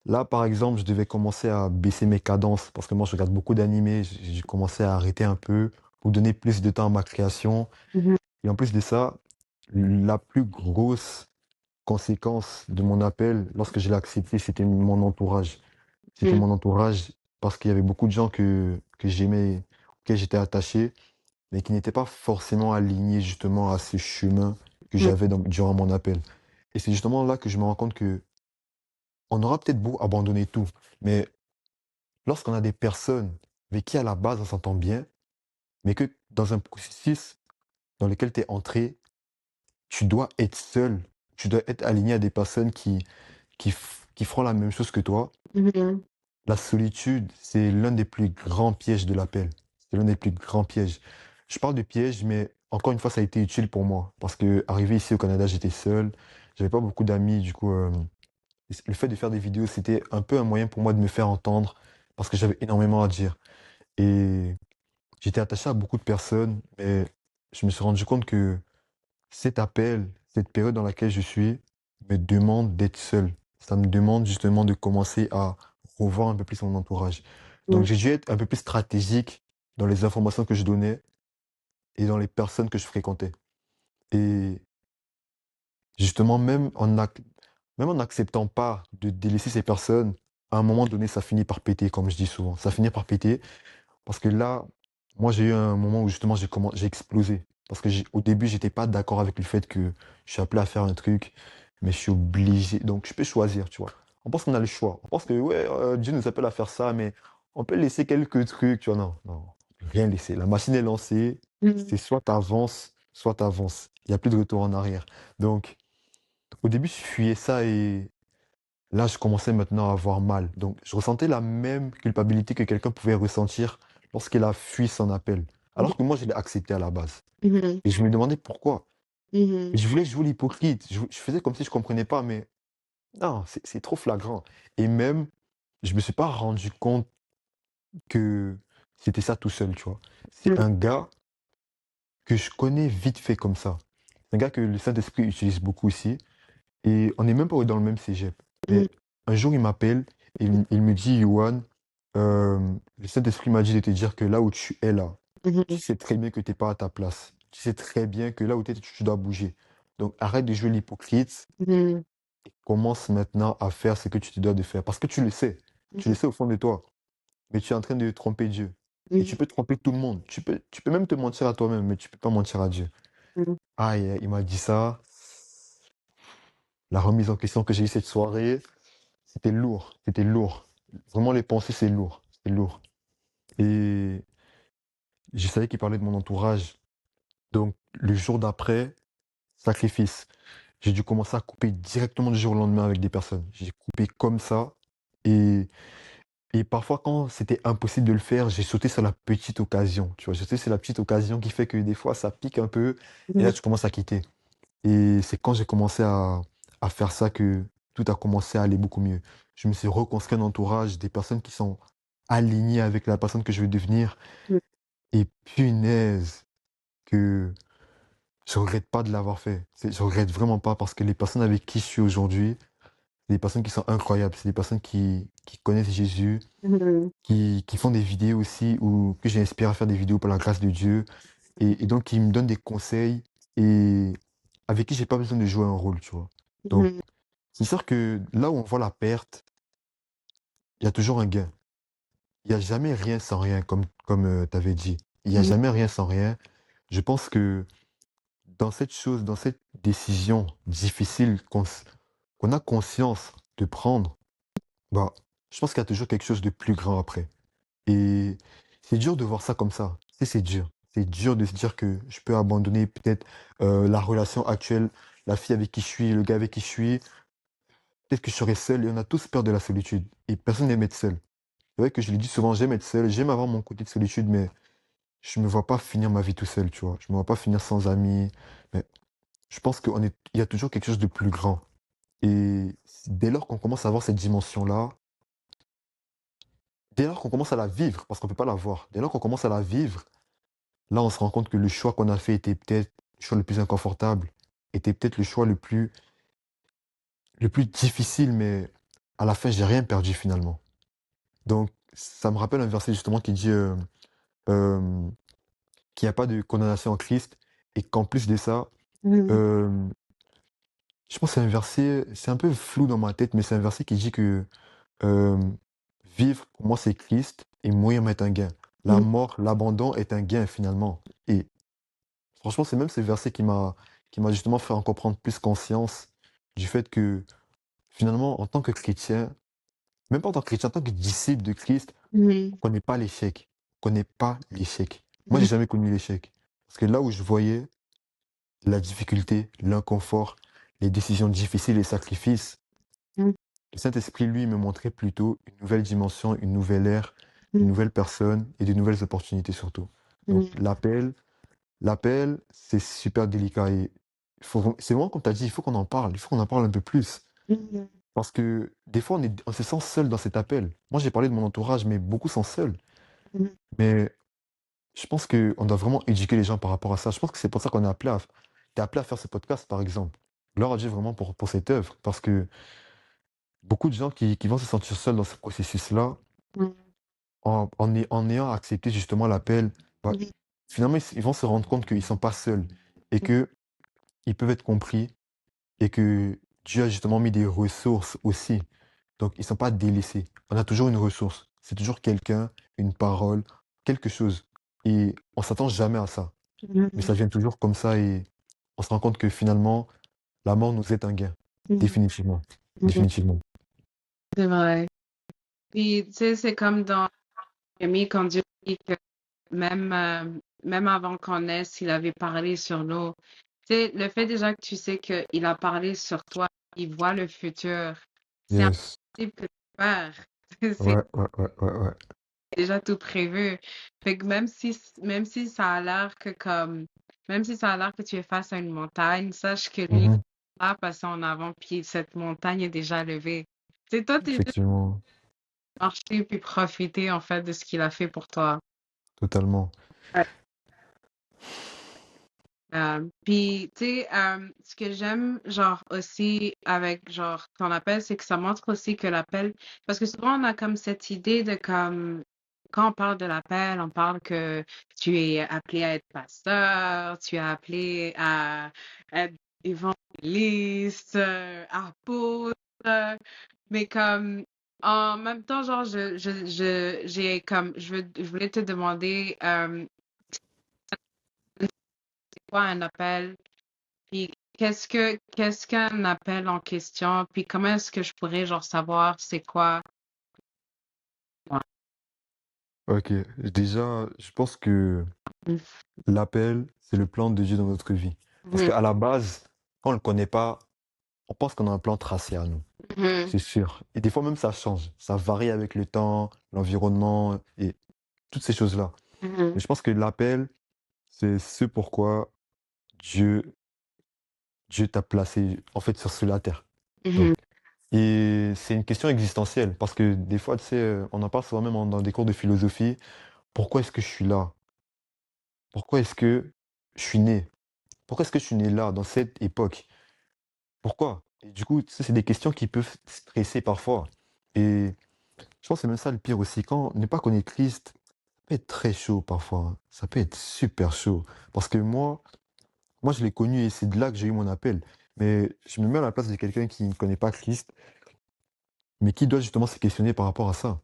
là, par exemple, je devais commencer à baisser mes cadences parce que moi, je regarde beaucoup d'animés. J'ai commencé à arrêter un peu pour donner plus de temps à ma création. mhm, Et en plus de ça, la plus grosse conséquence de mon appel, lorsque je l'ai accepté, c'était mon entourage. C'était mhm, mon entourage parce qu'il y avait beaucoup de gens que j'aimais, auxquels j'étais attaché, mais qui n'étaient pas forcément alignés justement à ce chemin que mhm, j'avais durant mon appel. Et c'est justement là que je me rends compte que on aura peut-être beau abandonner tout, mais lorsqu'on a des personnes avec qui à la base on s'entend bien, mais que dans un processus dans lequel tu es entré, tu dois être seul, tu dois être aligné à des personnes qui feront la même chose que toi. mhm, La solitude, c'est l'un des plus grands pièges de l'appel. C'est l'un des plus grands pièges. Je parle de piège, mais encore une fois, ça a été utile pour moi. Parce que arrivé ici au Canada, j'étais seul. J'avais pas beaucoup d'amis. Du coup, le fait de faire des vidéos, c'était un peu un moyen pour moi de me faire entendre. Parce que j'avais énormément à dire. Et j'étais attaché à beaucoup de personnes. Mais je me suis rendu compte que cet appel, cette période dans laquelle je suis, me demande d'être seul. Ça me demande justement de commencer à revoir un peu plus mon entourage. Donc mhm, j'ai dû être un peu plus stratégique dans les informations que je donnais et dans les personnes que je fréquentais. Et justement, même en n'acceptant pas de délaisser ces personnes, à un moment donné, ça finit par péter, comme je dis souvent. Ça finit par péter parce que là, moi, j'ai eu un moment où justement j'ai explosé. Parce que au début, j'étais pas d'accord avec le fait que je suis appelé à faire un truc, mais je suis obligé. Donc, je peux choisir, tu vois. On pense qu'on a le choix. On pense que, ouais, Dieu nous appelle à faire ça, mais on peut laisser quelques trucs, tu vois. Non, non, rien laisser. La machine est lancée. mhm, C'est soit t'avances. Il n'y a plus de retour en arrière. Donc, au début, je fuyais ça et là, je commençais maintenant à avoir mal. Donc, je ressentais la même culpabilité que quelqu'un pouvait ressentir lorsqu'il a fui son appel. Alors que moi, je l'ai accepté à la base. mhm, Et je me demandais pourquoi. mhm, Et je voulais jouer l'hypocrite. Je faisais comme si je comprenais pas, mais non, c'est trop flagrant. Et même, je me suis pas rendu compte que c'était ça tout seul, tu vois. C'est mhm, un gars que je connais vite fait comme ça. C'est un gars que le Saint-Esprit utilise beaucoup ici. Et on n'est même pas dans le même cégep. mhm, Mais un jour, il m'appelle et il me dit, Yohan, le Saint-Esprit m'a dit de te dire que là où tu es là, tu mhm, sais très bien que tu n'es pas à ta place. Tu sais très bien que là où tu es, tu dois bouger. Donc arrête de jouer l'hypocrite mhm, et commence maintenant à faire ce que tu te dois de faire. Parce que tu le sais. Tu le mhm, sais au fond de toi. Mais tu es en train de tromper Dieu. Et tu mhm, peux tromper tout le monde. Tu peux même te mentir à toi-même, mais tu peux pas mentir à Dieu. mhm. Aïe, il m'a dit ça. La remise en question que j'ai eue cette soirée, c'était lourd, c'était lourd. Vraiment, les pensées, c'est lourd, c'est lourd. Et je savais qu'il parlait de mon entourage. Donc, le jour d'après, sacrifice. J'ai dû commencer à couper directement du jour au lendemain avec des personnes. J'ai coupé comme ça. Et, et parfois, quand c'était impossible de le faire, j'ai sauté sur la petite occasion. Tu vois, j'ai sauté sur la petite occasion qui fait que des fois, ça pique un peu. Et là, Mhm. tu commences à quitter. Et c'est quand j'ai commencé à faire ça que tout a commencé à aller beaucoup mieux. Je me suis reconstruit un entourage, des personnes qui sont alignées avec la personne que je veux devenir. Et punaise, que je regrette pas de l'avoir fait. Je regrette vraiment pas parce que les personnes avec qui je suis aujourd'hui, c'est des personnes qui sont incroyables. C'est des personnes qui connaissent Jésus, Mhm. qui font des vidéos aussi, ou que j'ai inspiré à faire des vidéos par la grâce de Dieu. Et donc, qui me donnent des conseils et avec qui j'ai pas besoin de jouer un rôle, tu vois. Donc, Mhm. c'est sûr que là où on voit la perte, il y a toujours un gain. Il n'y a jamais rien sans rien, comme tu avais dit. Il n'y a Mhm. jamais rien sans rien. Je pense que dans cette chose, dans cette décision difficile qu'on a conscience de prendre, bah, je pense qu'il y a toujours quelque chose de plus grand après. Et c'est dur de voir ça comme ça. C'est dur. C'est dur de se dire que je peux abandonner peut-être la relation actuelle, la fille avec qui je suis, le gars avec qui je suis. Peut-être que je serai seul et on a tous peur de la solitude. Et personne n'aime être seul. C'est vrai que je le dis souvent, j'aime être seul, j'aime avoir mon côté de solitude, mais je me vois pas finir ma vie tout seul, tu vois. Je me vois pas finir sans amis. Mais je pense il y a toujours quelque chose de plus grand. Et dès lors qu'on commence à avoir cette dimension-là, dès lors qu'on commence à la vivre, parce qu'on peut pas la voir, dès lors qu'on commence à la vivre, là, on se rend compte que le choix qu'on a fait était peut-être le choix le plus inconfortable, était peut-être le choix le plus difficile, mais à la fin, j'ai rien perdu finalement. Donc, ça me rappelle un verset justement qui dit euh, qu'il n'y a pas de condamnation en Christ et qu'en plus de ça, Mhm. euh, je pense que c'est un verset, c'est un peu flou dans ma tête, mais c'est un verset qui dit que euh, vivre, pour moi, c'est Christ et mourir m'est un gain. La Mhm. mort, l'abandon est un gain finalement. Et franchement, c'est même ce verset qui m'a justement fait encore prendre plus conscience du fait que finalement, en tant que chrétien, même pas en tant que chrétien, en tant que disciple de Christ, Mhm. on connaît pas l'échec. On connaît pas l'échec. Moi, j'ai Mhm. jamais connu l'échec. Parce que là où je voyais la difficulté, l'inconfort, les décisions difficiles, les sacrifices, le Saint-Esprit, lui, me montrait plutôt une nouvelle dimension, une nouvelle ère, une Mhm. nouvelle personne et de nouvelles opportunités surtout. Donc Mhm. l'appel, c'est super délicat et c'est vraiment comme tu as dit, il faut qu'on en parle, il faut qu'on en parle un peu plus. Mhm. Parce que des fois, on se sent seul dans cet appel. Moi, j'ai parlé de mon entourage, mais beaucoup sont seuls. Mhm. Mais je pense qu'on doit vraiment éduquer les gens par rapport à ça. Je pense que c'est pour ça qu'on est appelé t'es appelé à faire ce podcast, par exemple. Gloire à Dieu vraiment pour cette œuvre. Parce que beaucoup de gens qui vont se sentir seuls dans ce processus-là, en ayant accepté justement l'appel, bah, Mhm. finalement, ils vont se rendre compte qu'ils ne sont pas seuls et qu'ils peuvent être compris et que Dieu a justement mis des ressources aussi. Donc, ils ne sont pas délaissés. On a toujours une ressource. C'est toujours quelqu'un, une parole, quelque chose. Et on s'attend jamais à ça. Mais Mhm. ça vient toujours comme ça et on se rend compte que finalement, la mort nous est un gain. Mhm. Définitivement. Mhm. Définitivement. C'est vrai. Puis, tu sais, c'est comme dans Jérémie, quand Dieu dit que même avant qu'on naisse, il avait parlé sur nous. Tu sais, le fait déjà que tu sais qu'il a parlé sur toi, il voit le futur, c'est Yes. impossible que tu perds. C'est Ouais, ouais, ouais, ouais, ouais. déjà tout prévu. Fait que même si ça a l'air que comme, même si ça a l'air que tu es face à une montagne, sache que lui, Mhm. il va passer en avant, puis cette montagne est déjà levée. C'est toi, t'es juste Effectivement. marcher puis profiter en fait de ce qu'il a fait pour toi. Totalement. Puis, tu sais, ce que j'aime, genre, aussi avec, genre, ton appel, c'est que ça montre aussi que l'appel, parce que souvent, on a comme cette idée de comme, quand on parle de l'appel, on parle que tu es appelé à être pasteur, tu es appelé à être évangéliste, apôtre, mais comme, en même temps, genre, j'ai comme, je voulais te demander, c'est quoi un appel? Puis qu'est-ce qu'un appel en question? Puis comment est-ce que je pourrais genre savoir c'est quoi? Ouais. Ok, déjà, je pense que l'appel, c'est le plan de Dieu dans notre vie. Parce Mhm, qu'à la base, quand on ne le connaît pas, on pense qu'on a un plan tracé à nous. mhm, C'est sûr. Et des fois même, ça change. Ça varie avec le temps, l'environnement et toutes ces choses-là. mhm, Mais je pense que l'appel, c'est ce pourquoi Dieu, Dieu t'a placé, en fait, sur la terre. Donc, mhm, et c'est une question existentielle. Parce que des fois, tu sais, on en parle souvent même dans des cours de philosophie. Pourquoi est-ce que je suis là? Pourquoi est-ce que je suis né? Pourquoi est-ce que je suis né là, dans cette époque? Pourquoi? Et du coup, ça, c'est des questions qui peuvent stresser parfois. Et je pense que c'est même ça le pire aussi. Quand on n'est pas connu Christ, ça peut être très chaud parfois, hein. Ça peut être super chaud. Parce que moi je l'ai connu et c'est de là que j'ai eu mon appel. Mais je me mets à la place de quelqu'un qui ne connaît pas Christ, mais qui doit justement se questionner par rapport à ça.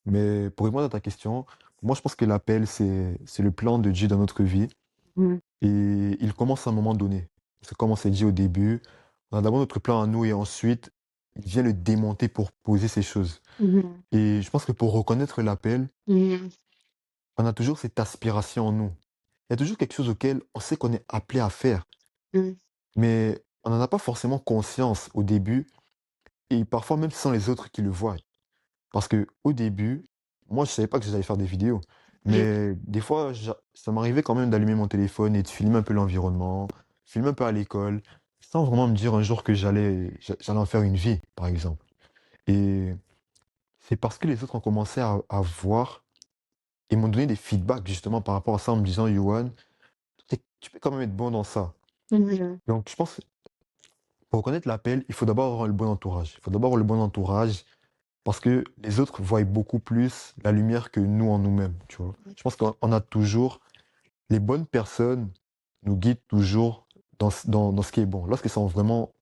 Mais pour répondre à ta question, moi je pense que l'appel, c'est le plan de Dieu dans notre vie. mhm, Et il commence à un moment donné. C'est comme on s'est dit au début, on a d'abord notre plan à nous et ensuite, il vient le démonter pour poser ces choses. mhm, Et je pense que pour reconnaître l'appel, mhm, on a toujours cette aspiration en nous. Il y a toujours quelque chose auquel on sait qu'on est appelé à faire, mhm, mais on n'en a pas forcément conscience au début et parfois même sans les autres qui le voient. Parce que au début, moi, je savais pas que j'allais faire des vidéos. mhm, Mais des fois, ça m'arrivait quand même d'allumer mon téléphone et de filmer un peu l'environnement, filmer un peu à l'école, sans vraiment me dire un jour que j'allais en faire une vie, par exemple. Et c'est parce que les autres ont commencé à voir et m'ont donné des feedbacks justement par rapport à ça en me disant, Yohan, tu peux quand même être bon dans ça. mhm, Donc, je pense, que pour reconnaître l'appel, il faut d'abord avoir le bon entourage. Il faut d'abord avoir le bon entourage. Parce que les autres voient beaucoup plus la lumière que nous en nous-mêmes, tu vois. Je pense qu'on a toujours, les bonnes personnes nous guident toujours dans ce qui est bon. Lorsqu'ils sont vraiment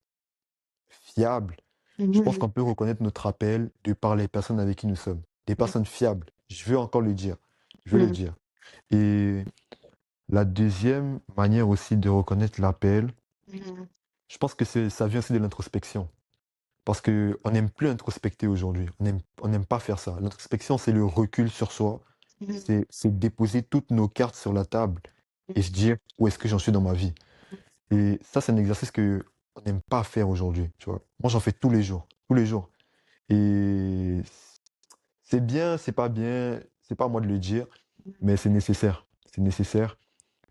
fiables, je pense mhm, qu'on peut reconnaître notre appel de par les personnes avec qui nous sommes. Des personnes fiables. Je veux encore le dire. Je veux le mhm, dire. Et la deuxième manière aussi de reconnaître l'appel, mhm, je pense que ça vient aussi de l'introspection. Parce que on n'aime plus introspecter aujourd'hui. On n'aime pas faire ça. L'introspection, c'est le recul sur soi. mhm, C'est déposer toutes nos cartes sur la table et se dire où est-ce que j'en suis dans ma vie. Et ça, c'est un exercice que on n'aime pas faire aujourd'hui, tu vois. Moi, j'en fais tous les jours, tous les jours. Et c'est bien, c'est pas bien, c'est pas à moi de le dire, mais c'est nécessaire. C'est nécessaire.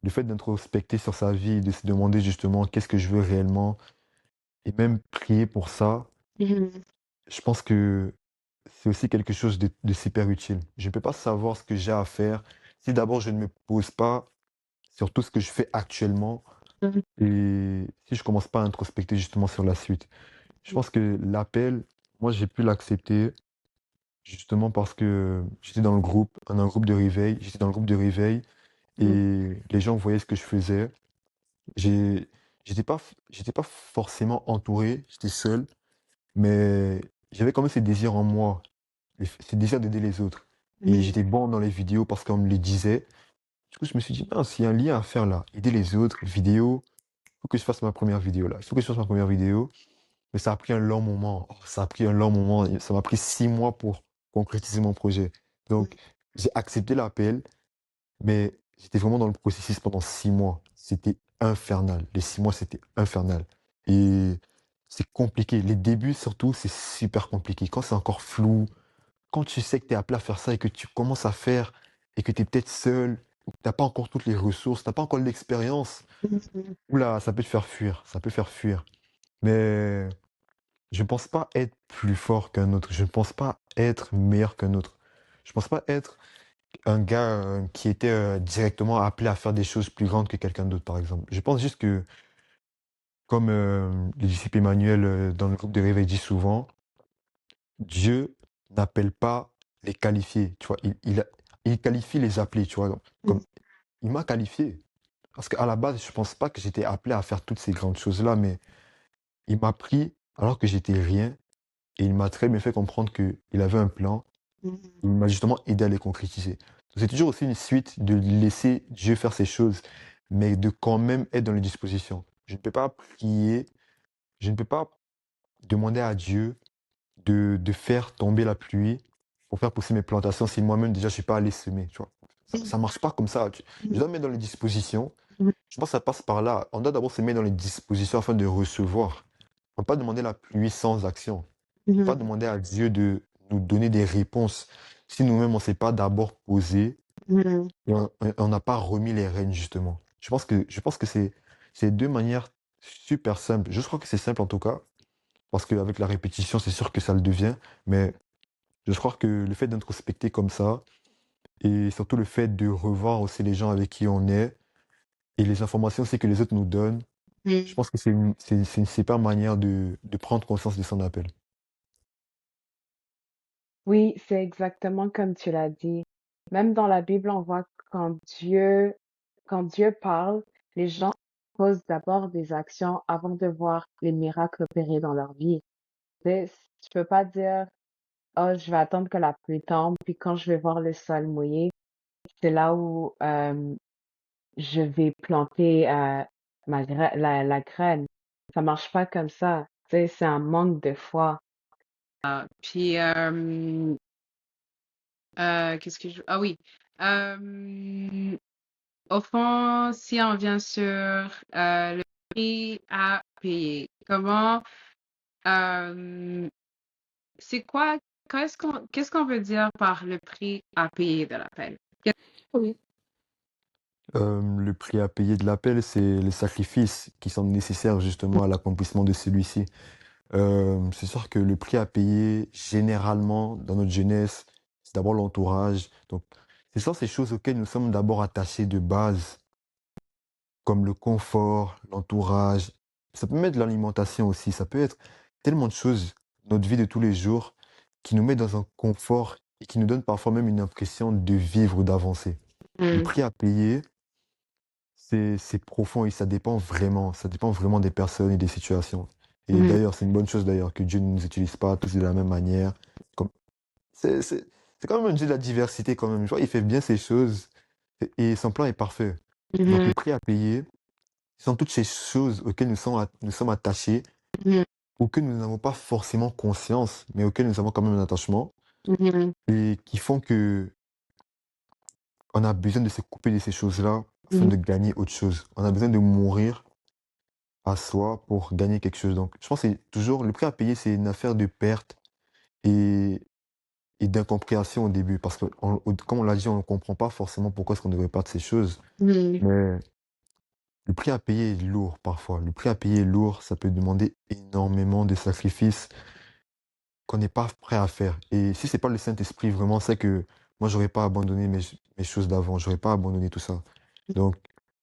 Le fait d'introspecter sur sa vie, de se demander justement qu'est-ce que je veux réellement, et même prier pour ça, mhm, je pense que c'est aussi quelque chose de super utile. Je ne peux pas savoir ce que j'ai à faire si d'abord je ne me pose pas sur tout ce que je fais actuellement mhm, et si je commence pas à introspecter justement sur la suite. Je pense que l'appel, moi j'ai pu l'accepter justement parce que j'étais dans le groupe, on a un groupe de réveil, j'étais dans le groupe de réveil mhm, et les gens voyaient ce que je faisais. J'ai, j'étais pas forcément entouré, j'étais seul, mais j'avais quand même ces désirs en moi, ces désirs d'aider les autres. Et mhm, j'étais bon dans les vidéos parce qu'on me le disait. Du coup, je me suis dit, mince, il y a un lien à faire là. Aider les autres, vidéo. Il faut que je fasse ma première vidéo là. Il faut que je fasse ma première vidéo. Mais ça a pris un long moment. Oh, ça a pris un long moment. Et ça m'a pris 6 mois pour concrétiser mon projet. Donc, j'ai accepté l'appel, mais j'étais vraiment dans le processus pendant 6 mois. C'était infernal. Les 6 mois, c'était infernal. Et c'est compliqué. Les débuts, surtout, c'est super compliqué. Quand c'est encore flou, quand tu sais que tu es appelé à faire ça et que tu commences à faire et que tu es peut-être seul, ou que tu n'as pas encore toutes les ressources, tu n'as pas encore l'expérience, mhm, oula, ça peut te faire fuir, ça peut faire fuir. Mais je ne pense pas être plus fort qu'un autre, je ne pense pas être meilleur qu'un autre. Je ne pense pas être un gars qui était directement appelé à faire des choses plus grandes que quelqu'un d'autre, par exemple. Je pense juste que, comme le disciple Emmanuel dans le groupe de réveil dit souvent, Dieu n'appelle pas les qualifiés, tu vois. Il qualifie les appelés, tu vois. Donc, comme il m'a qualifié. Parce qu'à la base, je pense pas que j'étais appelé à faire toutes ces grandes choses-là, mais il m'a pris alors que j'étais rien et il m'a très bien fait comprendre qu'il avait un plan. mhm, Il m'a justement aidé à les concrétiser. Donc, c'est toujours aussi une suite de laisser Dieu faire ses choses, mais de quand même être dans les dispositions. Je ne peux pas prier, je ne peux pas demander à Dieu de faire tomber la pluie pour faire pousser mes plantations si moi-même déjà je suis pas allé semer, tu vois. Ça marche pas comme ça. Je dois me mettre dans les dispositions. Je pense que ça passe par là. On doit d'abord se mettre dans les dispositions afin de recevoir. On ne peut pas demander la puissance d'action. On ne peut pas demander à Dieu de nous donner des réponses si nous-mêmes on ne s'est pas d'abord posé et on n'a pas remis les rênes justement. Je pense que c'est deux manières super simples. Je crois que c'est simple en tout cas, parce qu'avec la répétition, c'est sûr que ça le devient, mais je crois que le fait d'introspecter comme ça, et surtout le fait de revoir aussi les gens avec qui on est, et les informations aussi que les autres nous donnent, je pense que c'est une super manière de prendre conscience de son appel. Oui, c'est exactement comme tu l'as dit. Même dans la Bible, on voit que quand Dieu parle, les gens posent d'abord des actions avant de voir les miracles opérer dans leur vie. Tu sais, tu peux pas dire, oh, je vais attendre que la pluie tombe, puis quand je vais voir le sol mouillé, c'est là où je vais planter la graine. Ça marche pas comme ça. Tu sais, c'est un manque de foi. Puis, qu'est-ce que je... Ah oui. Euh, Au fond, si on vient sur le prix à payer, euh, c'est quoi, qu'est-ce qu'on veut dire par le prix à payer de l'appel? Oui. Le prix à payer de l'appel, c'est les sacrifices qui sont nécessaires justement à l'accomplissement de celui-ci. C'est sûr que le prix à payer, généralement, dans notre jeunesse, c'est d'abord l'entourage. Donc, c'est ça, ces choses auxquelles nous sommes d'abord attachés de base, comme le confort, l'entourage. Ça peut être l'alimentation aussi. Ça peut être tellement de choses, notre vie de tous les jours, qui nous met dans un confort et qui nous donne parfois même une impression de vivre ou d'avancer. Le Mm, prix à payer, c'est profond et ça dépend vraiment des personnes et des situations. Et mm, d'ailleurs, c'est une bonne chose d'ailleurs que Dieu ne nous utilise pas tous de la même manière. Comme, c'est quand même un Dieu de la diversité quand même. Je vois, il fait bien ses choses et son plan est parfait. Donc mhm, le prix à payer, ce sont toutes ces choses auxquelles nous sommes attachés, mhm, auxquelles nous n'avons pas forcément conscience, mais auxquelles nous avons quand même un attachement mhm, et qui font que on a besoin de se couper de ces choses-là afin mhm, de gagner autre chose. On a besoin de mourir à soi pour gagner quelque chose. Donc, je pense que c'est toujours le prix à payer, c'est une affaire de perte et, et d'incompréhension au début. Parce que, comme on l'a dit, on ne comprend pas forcément pourquoi est-ce qu'on devrait perdre ces choses. mhm, Mais le prix à payer est lourd parfois. Le prix à payer est lourd. Ça peut demander énormément de sacrifices qu'on n'est pas prêt à faire. Et si c'est pas le Saint-Esprit, vraiment, c'est que moi, j'aurais pas abandonné mes choses d'avant. J'aurais pas abandonné tout ça. Donc,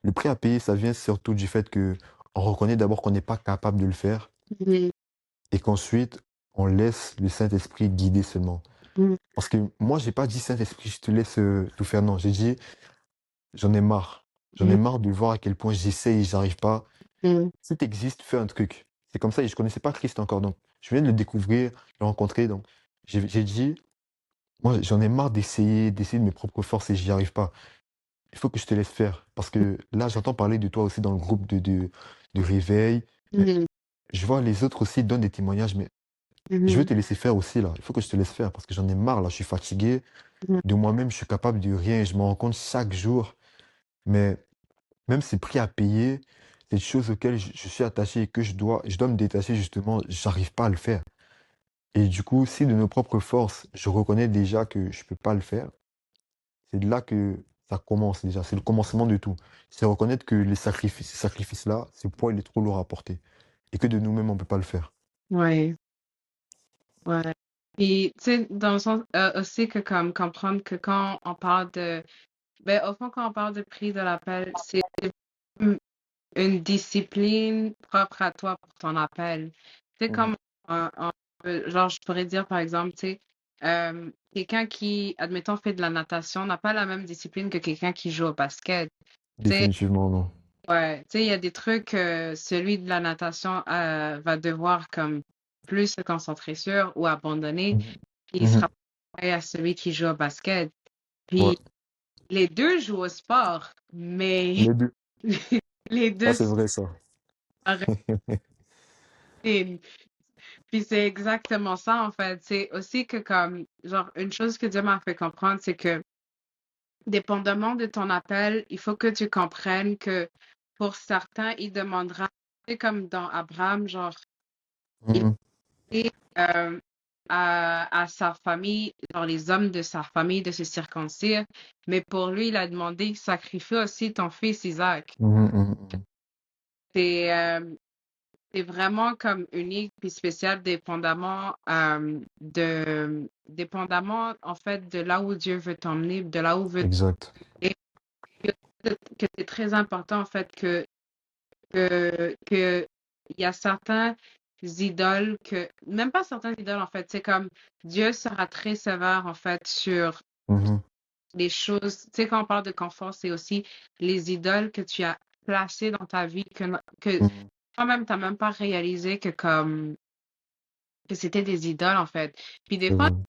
le prix à payer, ça vient surtout du fait que on reconnaît d'abord qu'on n'est pas capable de le faire mhm, et qu'ensuite, on laisse le Saint-Esprit guider seulement. mhm, Parce que moi, j'ai pas dit Saint-Esprit, je te laisse tout faire. Non, j'ai dit, j'en ai marre. J'en ai mhm, marre de voir à quel point j'essaye et j'arrive pas. mhm, Si tu existes, fais un truc. C'est comme ça et je connaissais pas Christ encore. Donc, je viens de le découvrir, le rencontrer. Donc, j'ai dit, moi, j'en ai marre d'essayer de mes propres forces et j'y arrive pas. Il faut que je te laisse faire. Parce que là, j'entends parler de toi aussi dans le groupe de réveil. Mais mhm, je vois les autres aussi donnent des témoignages, mais je veux mhm, te laisser faire aussi là. Il faut que je te laisse faire parce que j'en ai marre là. Je suis fatigué mhm. de moi-même. Je suis capable de rien. Et je me rends compte chaque jour. Mais même ces prix à payer, c'est des choses auxquelles je suis attaché et que je dois me détacher justement. J'arrive pas à le faire. Et du coup, si de nos propres forces, je reconnais déjà que je peux pas le faire, c'est de là que ça commence déjà. C'est le commencement de tout. C'est reconnaître que ces sacrifices-là, ce poids, il est trop lourd à porter. Et que de nous-mêmes, on peut pas le faire. Ouais, ouais. Puis, tu sais, dans le sens aussi que comme comprendre que quand on parle ben, au fond, quand on parle de prix de l'appel, c'est une une discipline propre à toi pour ton appel. Tu sais, Mhm. comme, genre, je pourrais dire, par exemple, tu sais, quelqu'un qui, admettons, fait de la natation n'a pas la même discipline que quelqu'un qui joue au basket. Tu sais, Définitivement, non. ouais, tu sais, il y a des trucs, celui de la natation va devoir comme plus se concentrer sur ou abandonner, Mhm. puis il Mhm. sera pareil à celui qui joue au basket. Ouais. Puis les deux jouent au sport, mais Les deux. les Ça, deux c'est sont vrai, ça. arrêtés. Puis c'est exactement ça, en fait. C'est aussi que comme, genre, une chose que Dieu m'a fait comprendre, c'est que dépendamment de ton appel, il faut que tu comprennes que pour certains, il demandera, c'est comme dans Abraham, genre, il Mhm. dit à sa famille, genre les hommes de sa famille, de se circoncire, mais pour lui, il a demandé, sacrifie aussi ton fils Isaac. Mhm, mhm, mhm. C'est c'est vraiment comme unique puis spécial dépendamment en fait de là où Dieu veut t'emmener, de là où veut Exact. et que c'est très important en fait que il y a certains idoles que même pas certains idoles en fait, c'est comme Dieu sera très sévère en fait sur Mhm, les choses, tu sais quand on parle de confort, c'est aussi les idoles que tu as placées dans ta vie que mhm. toi-même t'as même pas réalisé que c'était des idoles, en fait. Puis des C'est fois, vrai.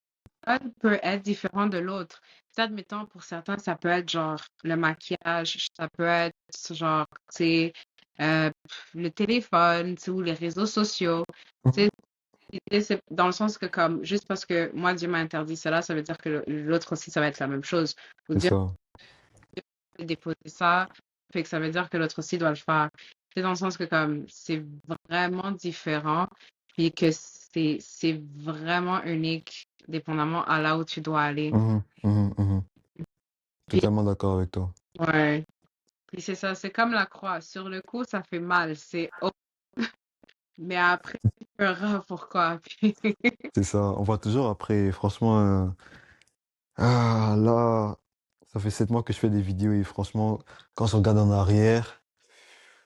un peut être différent de l'autre. Tu sais, admettons, pour certains, ça peut être genre le maquillage, ça peut être genre, tu sais, le téléphone, tu sais, ou les réseaux sociaux. Tu Mhm. sais, l'idée, c'est dans le sens que comme, juste parce que moi, Dieu m'a interdit cela, ça veut dire que l'autre aussi, ça va être la même chose. Ou C'est Dieu ça. a déposé ça, fait que ça veut dire que l'autre aussi doit le faire. C'est dans le sens que comme, c'est vraiment différent, puis que c'est vraiment unique, dépendamment à là où tu dois aller. Mhm, mhm, mhm. Puis, Totalement d'accord avec toi. ouais. Puis c'est ça, c'est comme la croix. Sur le coup, ça fait mal, mais après, tu verras pourquoi. Puis, C'est ça. On voit toujours après, franchement, là, ça fait 7 mois que je fais des vidéos et franchement, quand je regarde en arrière,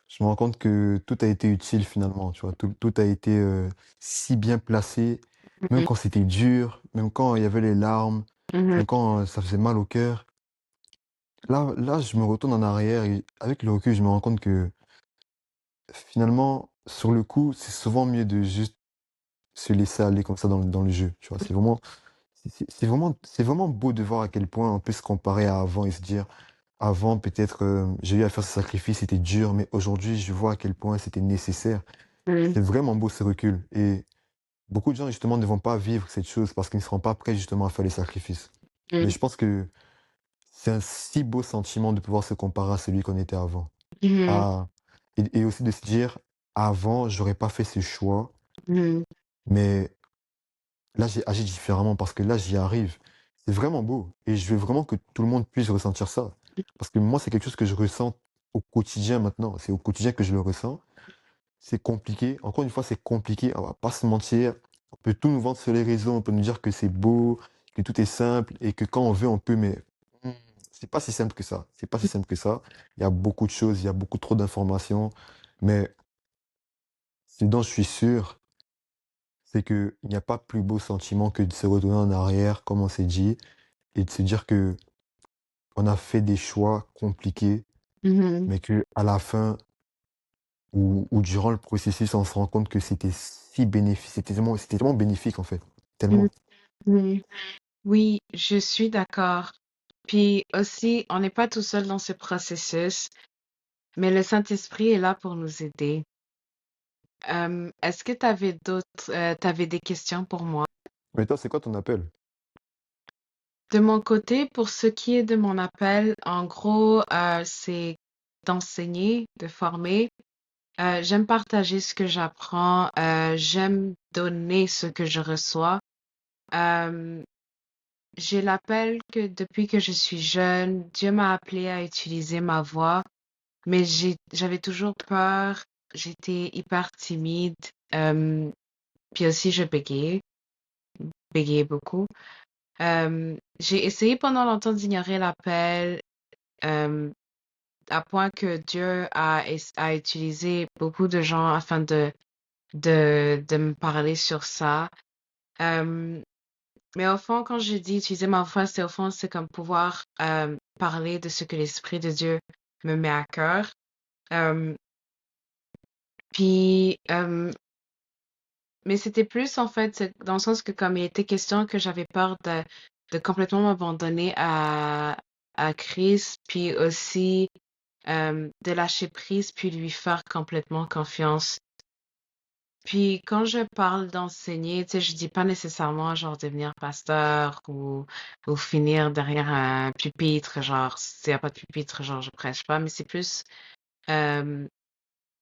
je me rends compte que tout a été utile finalement, tu vois. Tout a été si bien placé, même Mhm, quand c'était dur, même quand il y avait les larmes, mhm, même quand ça faisait mal au cœur. Là, je me retourne en arrière et avec le recul, je me rends compte que finalement, sur le coup, c'est souvent mieux de juste se laisser aller comme ça dans le jeu, tu vois. C'est vraiment beau de voir à quel point on peut se comparer à avant et se dire, avant, peut-être, j'ai eu à faire ce sacrifice, c'était dur, mais aujourd'hui, je vois à quel point c'était nécessaire. mhm, C'est vraiment beau ce recul. Et beaucoup de gens, justement, ne vont pas vivre cette chose parce qu'ils ne seront pas prêts, justement, à faire les sacrifices. Mais je pense que c'est un si beau sentiment de pouvoir se comparer à celui qu'on était avant. mhm, À- et aussi de se dire, avant, j'aurais pas fait ce choix, mhm, mais là, j'ai agi différemment parce que là, j'y arrive. C'est vraiment beau. Et je veux vraiment que tout le monde puisse ressentir ça. Parce que moi, c'est quelque chose que je ressens au quotidien maintenant. C'est au quotidien que je le ressens. C'est compliqué. Encore une fois, c'est compliqué. On va pas se mentir. On peut tout nous vendre sur les réseaux. On peut nous dire que c'est beau, que tout est simple et que quand on veut, on peut. Mais hmm, c'est pas si simple que ça. C'est pas si simple que ça. Il y a beaucoup de choses. Il y a beaucoup trop d'informations. Mais ce dont je suis sûr, c'est qu'il n'y a pas plus beau sentiment que de se retourner en arrière, comme on s'est dit, et de se dire que on a fait des choix compliqués, mhm, mais que à la fin ou durant le processus, on se rend compte que c'était si bénéfique, c'était tellement bénéfique en fait, mhm, tellement. mhm. Oui, je suis d'accord. Puis aussi, on n'est pas tout seul dans ce processus, mais le Saint-Esprit est là pour nous aider. Est-ce que t'avais des questions pour moi? Mais toi, c'est quoi ton appel? De mon côté, pour ce qui est de mon appel, en gros, c'est d'enseigner, de former. J'aime partager ce que j'apprends. J'aime donner ce que je reçois. Euh, j'ai l'appel que depuis que je suis jeune, Dieu m'a appelé à utiliser ma voix, mais j'avais toujours peur. J'étais hyper timide. Euh, puis aussi, je bégayais beaucoup. J'ai essayé pendant longtemps d'ignorer l'appel, euh, à point que Dieu a utilisé beaucoup de gens afin de me parler sur ça. Euh, mais au fond, quand je dis utiliser ma voix, c'est au fond, c'est comme pouvoir parler de ce que l'Esprit de Dieu me met à cœur. Euh, puis, mais c'était plus en fait, c'est dans le sens que comme il était question que j'avais peur de complètement m'abandonner à Christ, puis aussi de lâcher prise, puis lui faire complètement confiance. Puis quand je parle d'enseigner, tu sais, je dis pas nécessairement genre devenir pasteur ou finir derrière un pupitre, genre s'il y a pas de pupitre, genre je prêche pas, mais c'est plus euh,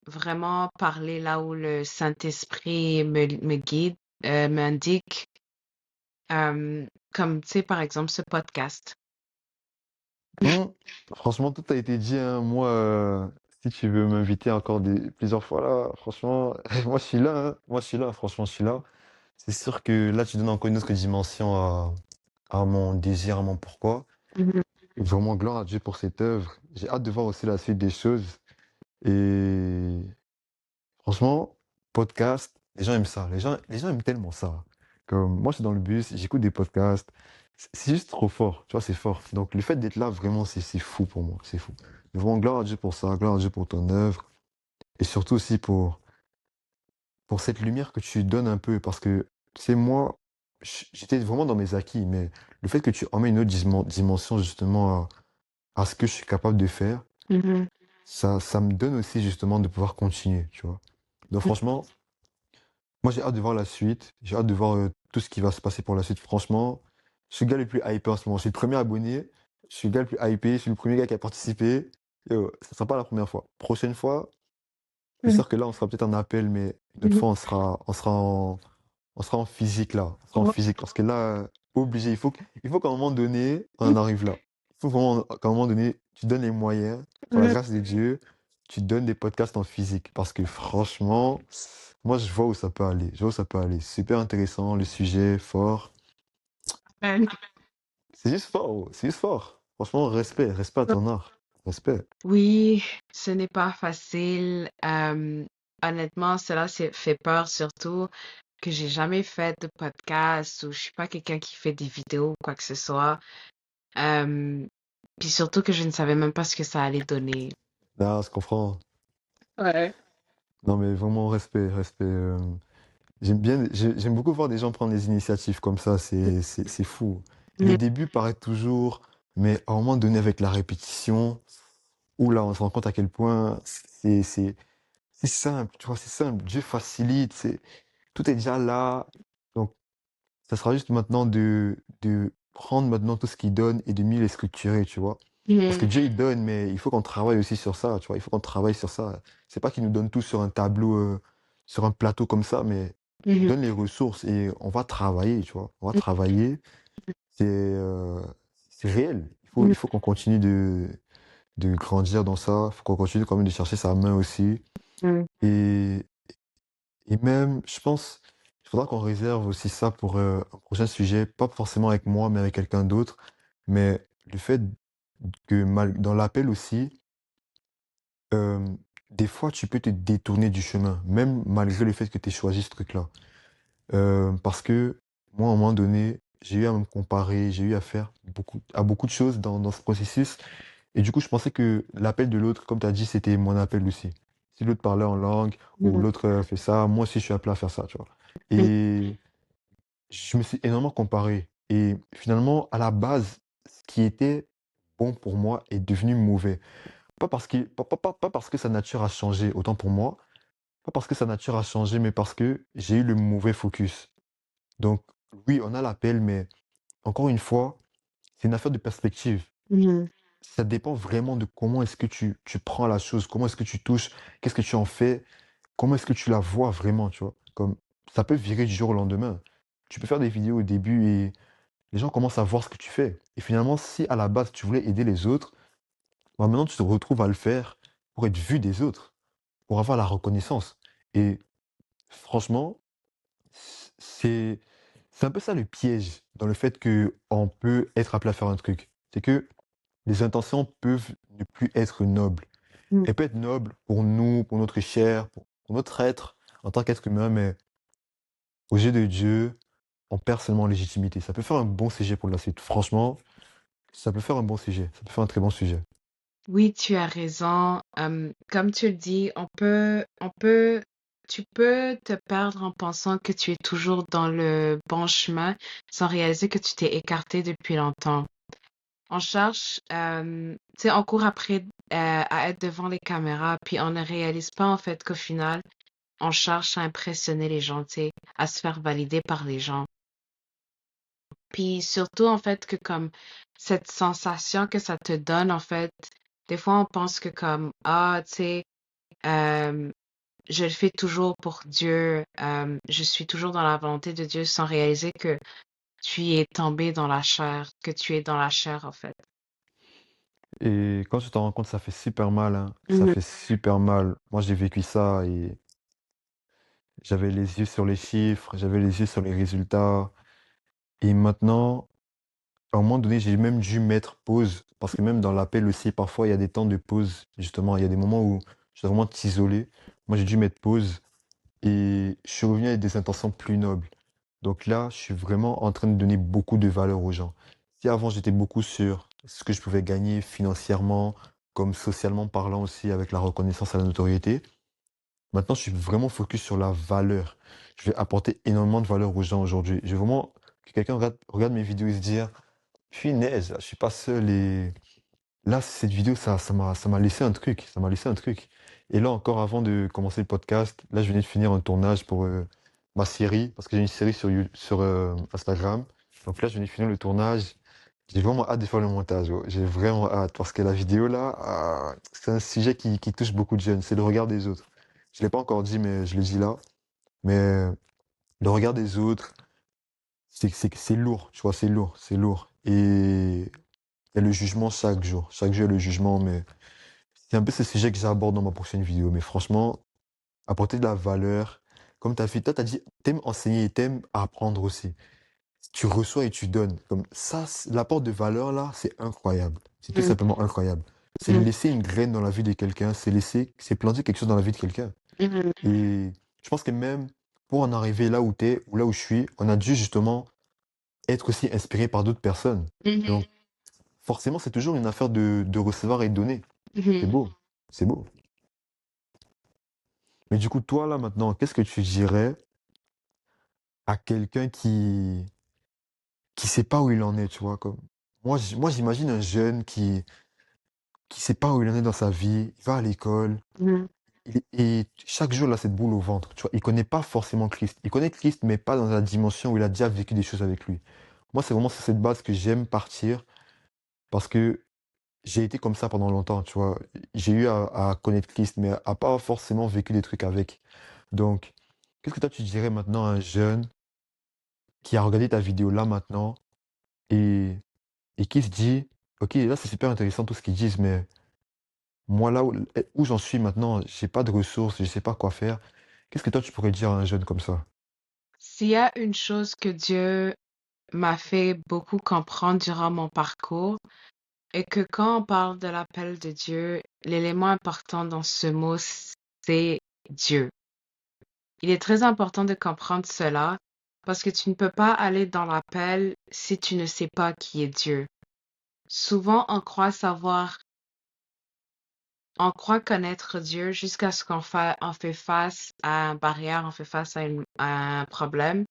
vraiment parler là où le Saint-Esprit me guide, m'indique, comme tu sais par exemple ce podcast. Hum, Franchement, tout a été dit, hein. Moi, si tu veux m'inviter encore plusieurs fois là, franchement, moi je suis là, hein. Moi je suis là, franchement, je suis là. C'est sûr que là, tu donnes encore une autre dimension à mon désir, à mon pourquoi. Mhm, Et vraiment, gloire à Dieu pour cette œuvre. J'ai hâte de voir aussi la suite des choses. Et franchement, podcast, les gens aiment ça. Les gens aiment tellement ça. Comme moi, je suis dans le bus, j'écoute des podcasts. C'est juste trop fort. Tu vois, c'est fort. Donc, le fait d'être là, vraiment, c'est fou pour moi. C'est fou. Vraiment, gloire à Dieu pour ça. Gloire à Dieu pour ton œuvre. Et surtout aussi pour cette lumière que tu donnes un peu. Parce que, tu sais, moi, j'étais vraiment dans mes acquis. Mais le fait que tu emmènes une autre dimension, justement, à ce que je suis capable de faire, mhm, ça me donne aussi, justement, de pouvoir continuer. Tu vois. Donc, franchement, moi, j'ai hâte de voir la suite. J'ai hâte de voir tout ce qui va se passer pour la suite. Franchement, je suis le gars le plus hypé en ce moment. Je suis le premier abonné. Je suis le gars le plus hypé. Je suis le premier gars qui a participé. Yo, ça sera pas la première fois. Prochaine fois, c'est mhm, sûr que là, on sera peut-être en appel, mais une autre mhm. fois, on sera en physique là. On sera en Ouais. physique parce que là, obligé. Il faut qu'à un moment donné, on en arrive là. Il faut vraiment qu'à un moment donné, tu donnes les moyens, par la Mhm. grâce de Dieu, tu donnes des podcasts en physique. Parce que franchement, moi, je vois où ça peut aller. Je vois où ça peut aller. Super intéressant, le sujet fort. C'est juste fort, oh, c'est juste fort. Franchement, respect à ton art. Respect. Oui, ce n'est pas facile. Honnêtement, cela fait peur, surtout que j'ai jamais fait de podcast ou je suis pas quelqu'un qui fait des vidéos ou quoi que ce soit. Euh, Puis surtout que je ne savais même pas ce que ça allait donner. Là, je comprends. Ouais. Non, mais vraiment, respect. J'aime beaucoup voir des gens prendre des initiatives comme ça, c'est fou. Les Mhm, débuts paraissent toujours, mais à un moment donné, avec la répétition, où là, on se rend compte à quel point c'est simple, tu vois, c'est simple. Dieu facilite, tout est déjà là. Donc, ça sera juste maintenant de prendre maintenant tout ce qu'il donne et de mieux les structurer, tu vois. Parce que mhm, Dieu, il donne, mais il faut qu'on travaille aussi sur ça, tu vois. Il faut qu'on travaille sur ça. C'est pas qu'il nous donne tout sur un tableau, sur un plateau comme ça, mais il mhm, donne les ressources et on va travailler, tu vois. On va travailler. C'est réel. mhm, Il faut qu'on continue de grandir dans ça. Il faut qu'on continue quand même de chercher sa main aussi. mhm, Et, et même, je pense, il faudra qu'on réserve aussi ça pour un prochain sujet, pas forcément avec moi, mais avec quelqu'un d'autre. Mais le fait que dans l'appel aussi, euh, des fois, tu peux te détourner du chemin, même malgré le fait que tu aies choisi ce truc-là. Parce que moi, à un moment donné, j'ai eu à me comparer, j'ai eu à faire à beaucoup de choses dans ce processus. Et du coup, je pensais que l'appel de l'autre, comme tu as dit, c'était mon appel aussi. Si l'autre parlait en langue ou mhm, l'autre fait ça, moi aussi, je suis appelé à faire ça, tu vois. mhm, Et je me suis énormément comparé. Et finalement, à la base, ce qui était bon pour moi est devenu mauvais. Pas parce que sa nature a changé, autant pour moi, pas parce que sa nature a changé, mais parce que j'ai eu le mauvais focus. Donc, oui, on a l'appel, mais encore une fois, c'est une affaire de perspective. mhm, Ça dépend vraiment de comment est-ce que tu prends la chose, comment est-ce que tu touches, qu'est-ce que tu en fais, comment est-ce que tu la vois vraiment, tu vois. Comme ça peut virer du jour au lendemain. Tu peux faire des vidéos au début et les gens commencent à voir ce que tu fais. Et finalement, si à la base tu voulais aider les autres, bah maintenant tu te retrouves à le faire pour être vu des autres, pour avoir la reconnaissance. Et franchement, c'est c'est un peu ça le piège dans le fait que on peut être appelé à faire un truc. C'est que les intentions peuvent ne plus être nobles. mhm. Elles peuvent être nobles pour nous, pour notre chair, pour notre être en tant qu'être humain, mais aux yeux de Dieu, on perd seulement en légitimité. Ça peut faire un bon sujet pour la suite. Franchement, ça peut faire un bon sujet. Ça peut faire un très bon sujet. Oui, tu as raison. Comme tu le dis, tu peux te perdre en pensant que tu es toujours dans le bon chemin sans réaliser que tu t'es écarté depuis longtemps. On cherche, tu sais, on court après à être devant les caméras, puis on ne réalise pas en fait qu'au final, on cherche à impressionner les gens, tu sais, à se faire valider par les gens. Puis surtout, en fait, que comme cette sensation que ça te donne, en fait, des fois, on pense que comme, ah, tu sais, euh, je le fais toujours pour Dieu, je suis toujours dans la volonté de Dieu sans réaliser que tu es tombé dans la chair, que tu es dans la chair, en fait. Et quand tu t'en rends compte, ça fait super mal, hein. Ça Mhm, fait super mal. Moi, j'ai vécu ça et j'avais les yeux sur les chiffres, j'avais les yeux sur les résultats. Et maintenant, à un moment donné, j'ai même dû mettre pause. Parce que même dans l'appel aussi, parfois, il y a des temps de pause. Justement, il y a des moments où je dois vraiment t'isoler. Moi, j'ai dû mettre pause et je suis revenu avec des intentions plus nobles. Donc là, je suis vraiment en train de donner beaucoup de valeur aux gens. Si avant, j'étais beaucoup sur ce que je pouvais gagner financièrement, comme socialement parlant aussi, avec la reconnaissance et la notoriété, maintenant, je suis vraiment focus sur la valeur. Je vais apporter énormément de valeur aux gens aujourd'hui. Je veux vraiment que quelqu'un regarde mes vidéos et se dire, punaise, là, je suis pas seul et là, cette vidéo, ça m'a laissé un truc. Ça m'a laissé un truc. Et là, encore avant de commencer le podcast, là, je venais de finir un tournage pour ma série, parce que j'ai une série sur Instagram. Donc là, je venais de finir le tournage. J'ai vraiment hâte de faire le montage. Ouais. J'ai vraiment hâte, parce que la vidéo, là, c'est un sujet qui touche beaucoup de jeunes. C'est le regard des autres. Je ne l'ai pas encore dit, mais je le dis là. Mais le regard des autres, c'est lourd, tu vois, c'est lourd, c'est lourd. Et il y a le jugement chaque jour. Chaque jour, il y a le jugement, mais c'est un peu ce sujet que j'aborde dans ma prochaine vidéo. Mais franchement, apporter de la valeur, comme tu as fait, toi, tu as dit, t'aimes enseigner et t'aimes apprendre aussi. Tu reçois et tu donnes. Comme ça, l'apport de valeur, là, c'est incroyable. C'est tout mhm, simplement incroyable. C'est mhm, laisser une graine dans la vie de quelqu'un, c'est planter quelque chose dans la vie de quelqu'un. mhm, Et je pense que même pour en arriver là où tu es, ou là où je suis, on a dû justement être aussi inspiré par d'autres personnes. mhm, Donc, forcément, c'est toujours une affaire de recevoir et de donner. C'est mhm. beau. C'est beau. Mais du coup, toi, là, maintenant, qu'est-ce que tu dirais à quelqu'un qui sait pas où il en est, tu vois, comme moi, j'imagine un jeune qui sait pas où il en est dans sa vie, il va à l'école, Mhm, et chaque jour, il a cette boule au ventre, tu vois. Il connaît pas forcément Christ. Il connaît Christ, mais pas dans la dimension où il a déjà vécu des choses avec lui. Moi, c'est vraiment sur cette base que j'aime partir, parce que j'ai été comme ça pendant longtemps, tu vois. J'ai eu à connaître Christ, mais à pas forcément vécu des trucs avec. Donc, qu'est-ce que toi, tu dirais maintenant à un jeune qui a regardé ta vidéo là maintenant et, et qui se dit, ok, là c'est super intéressant tout ce qu'ils disent, mais moi là où j'en suis maintenant, j'ai pas de ressources, je sais pas quoi faire. Qu'est-ce que toi tu pourrais dire à un jeune comme ça? S'il y a une chose que Dieu m'a fait beaucoup comprendre durant mon parcours, et que quand on parle de l'appel de Dieu, l'élément important dans ce mot, c'est Dieu. Il est très important de comprendre cela parce que tu ne peux pas aller dans l'appel si tu ne sais pas qui est Dieu. Souvent, on croit connaître Dieu jusqu'à ce on fait face à une barrière, on fait face à un problème.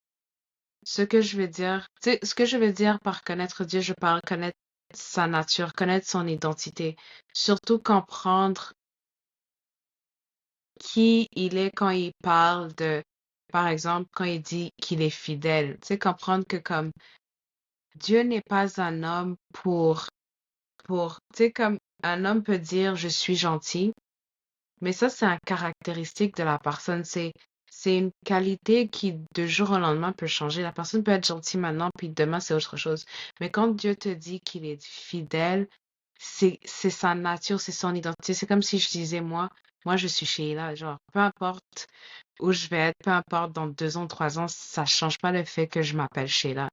Ce que je veux dire par connaître Dieu, je parle connaître sa nature, connaître son identité, surtout comprendre qui il est quand il parle par exemple, quand il dit qu'il est fidèle. Tu sais, comprendre que comme Dieu n'est pas un homme tu sais, comme un homme peut dire je suis gentil, mais ça, c'est une caractéristique de la personne. C'est une qualité qui, de jour au lendemain, peut changer. La personne peut être gentille maintenant, puis demain, c'est autre chose. Mais quand Dieu te dit qu'il est fidèle, c'est sa nature, c'est son identité. C'est comme si je disais, moi, je suis Sheila. Genre, peu importe où je vais être, peu importe dans 2 ans, 3 ans, ça change pas le fait que je m'appelle Sheila.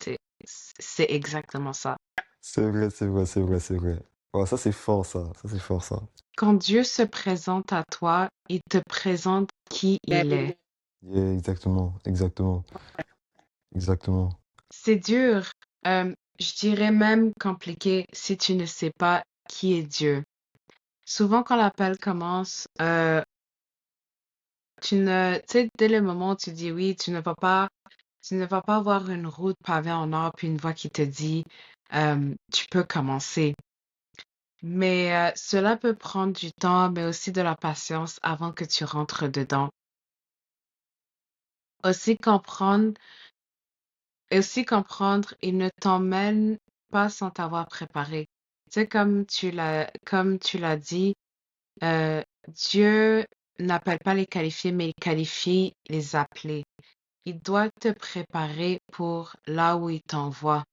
C'est, c'est exactement ça. C'est vrai, c'est vrai, c'est vrai, c'est vrai. Ouais, ça c'est fort ça, ça c'est fort ça. Quand Dieu se présente à toi, il te présente qui il est. Yeah, exactement, exactement, exactement. C'est dur. Je dirais même compliqué si tu ne sais pas qui est Dieu. Souvent, quand l'appel commence, tu sais, dès le moment où tu dis oui, tu ne vas pas avoir une route pavée en or puis une voix qui te dit, tu peux commencer. Mais cela peut prendre du temps, mais aussi de la patience avant que tu rentres dedans. aussi comprendre, il ne t'emmène pas sans t'avoir préparé. Tu sais, comme tu l'as dit, euh, Dieu n'appelle pas les qualifiés, mais il qualifie les appelés. Il doit te préparer pour là où il t'envoie.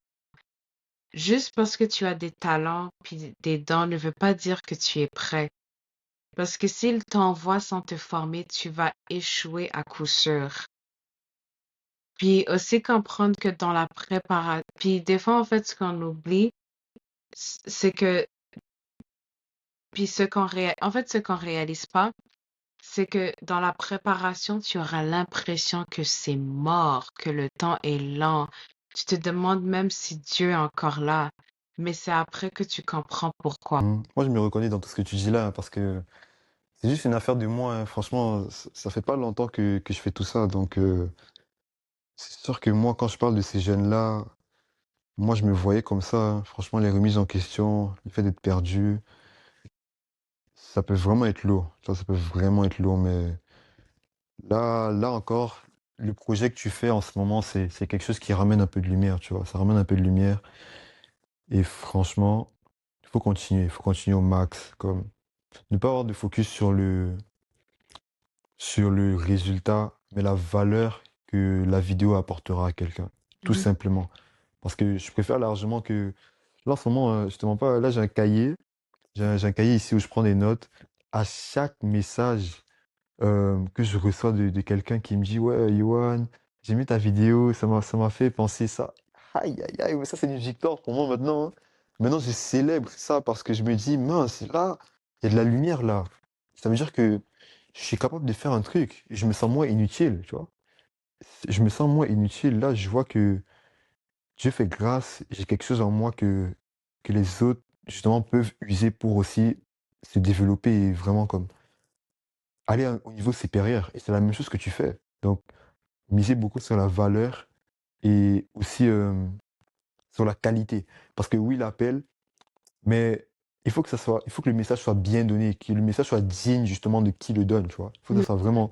Juste parce que tu as des talents puis des dons ne veut pas dire que tu es prêt. Parce que s'il t'envoie sans te former, tu vas échouer à coup sûr. Puis aussi comprendre que dans la préparation, puis des fois en fait ce qu'on oublie, c'est que, puis en fait ce qu'on réalise pas, c'est que dans la préparation, tu auras l'impression que c'est mort, que le temps est lent. Tu te demandes même si Dieu est encore là, mais c'est après que tu comprends pourquoi. Moi, je me reconnais dans tout ce que tu dis là, parce que c'est juste une affaire de moi, hein. Franchement, ça fait pas longtemps que je fais tout ça. Donc, c'est sûr que moi, quand je parle de ces jeunes-là, moi, je me voyais comme ça, hein. Franchement, les remises en question, le fait d'être perdu, ça peut vraiment être lourd. Tu vois, ça peut vraiment être lourd. Mais là encore, le projet que tu fais en ce moment, c'est quelque chose qui ramène un peu de lumière, tu vois. Ça ramène un peu de lumière. Et franchement, il faut continuer au max. Comme, ne pas avoir de focus sur le résultat, mais la valeur que la vidéo apportera à quelqu'un. Tout Mhm. simplement. Parce que je préfère largement que. Là, en ce moment, je te mens pas, là, j'ai un cahier. J'ai un cahier ici où je prends des notes. À chaque message que je reçois de quelqu'un qui me dit, ouais, Yohan, j'ai mis ta vidéo, ça m'a fait penser ça. Aïe, aïe, aïe, mais ça, c'est une victoire pour moi maintenant, hein. Maintenant, je célèbre ça parce que je me dis, mince, là, il y a de la lumière là. Ça veut dire que je suis capable de faire un truc. Je me sens moins inutile, tu vois. Je me sens moins inutile. Là, je vois que Dieu fait grâce. J'ai quelque chose en moi que les autres, justement, peuvent user pour aussi se développer et vraiment comme aller au niveau supérieur. Et c'est la même chose que tu fais. Donc, miser beaucoup sur la valeur et aussi sur la qualité. Parce que oui, l'appel, mais il faut que le message soit bien donné, que le message soit digne justement de qui le donne, tu vois. Il faut que ça soit vraiment,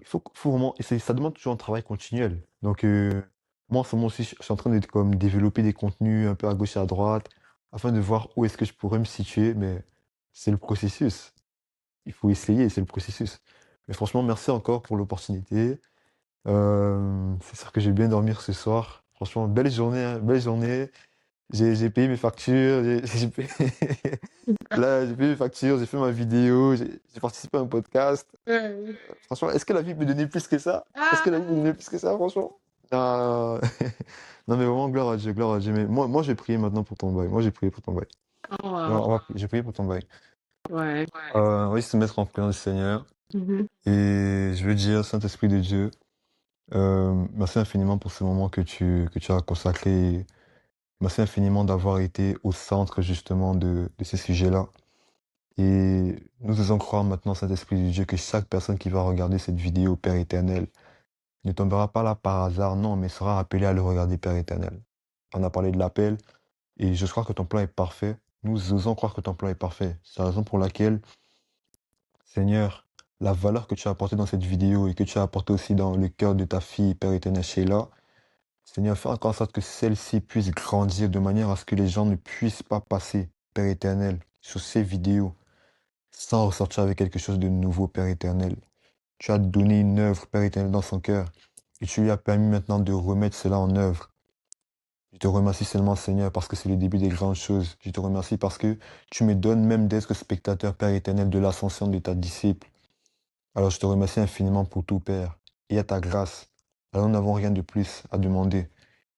faut vraiment, et ça demande toujours un travail continuel. Donc, moi, en ce moment aussi, je suis en train de comme, développer des contenus un peu à gauche et à droite, afin de voir où est-ce que je pourrais me situer, mais c'est le processus. Il faut essayer, c'est le processus. Mais franchement, merci encore pour l'opportunité. C'est sûr que j'ai bien dormir ce soir. Franchement, belle journée, hein, belle journée. J'ai payé mes factures. Là, j'ai payé mes factures, j'ai fait ma vidéo, j'ai participé à un podcast. Ouais. Franchement, est-ce que la vie peut donner plus que ça? Est-ce que la vie peut Ah! donner plus que ça, franchement? Non, non, mais vraiment, gloire à Dieu, gloire à Dieu. Mais moi, j'ai prié maintenant pour ton bail. Moi, j'ai prié pour ton bail. Oh, wow. J'ai prié pour ton bail. Ouais. Oui, se mettre en présence du Seigneur. Mhm. Et je veux dire, Saint-Esprit de Dieu, merci infiniment pour ce moment que tu as consacré. Merci infiniment d'avoir été au centre justement de ces sujets-là. Et nous osons croire maintenant, Saint-Esprit de Dieu, que chaque personne qui va regarder cette vidéo, Père éternel, ne tombera pas là par hasard, non, mais sera appelé à le regarder, Père éternel. On a parlé de l'appel, et je crois que ton plan est parfait. Nous osons croire que ton plan est parfait. C'est la raison pour laquelle, Seigneur, la valeur que tu as apportée dans cette vidéo et que tu as apportée aussi dans le cœur de ta fille, Père éternel, Sheila, Seigneur, fais encore en sorte que celle-ci puisse grandir de manière à ce que les gens ne puissent pas passer, Père éternel, sur ces vidéos sans ressortir avec quelque chose de nouveau, Père éternel. Tu as donné une œuvre, Père éternel, dans son cœur et tu lui as permis maintenant de remettre cela en œuvre. Je te remercie seulement, Seigneur, parce que c'est le début des grandes choses. Je te remercie parce que tu me donnes même d'être spectateur, Père éternel, de l'ascension de ta disciple. Alors je te remercie infiniment pour tout, Père, et à ta grâce. Alors nous n'avons rien de plus à demander.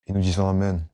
Et nous disons Amen.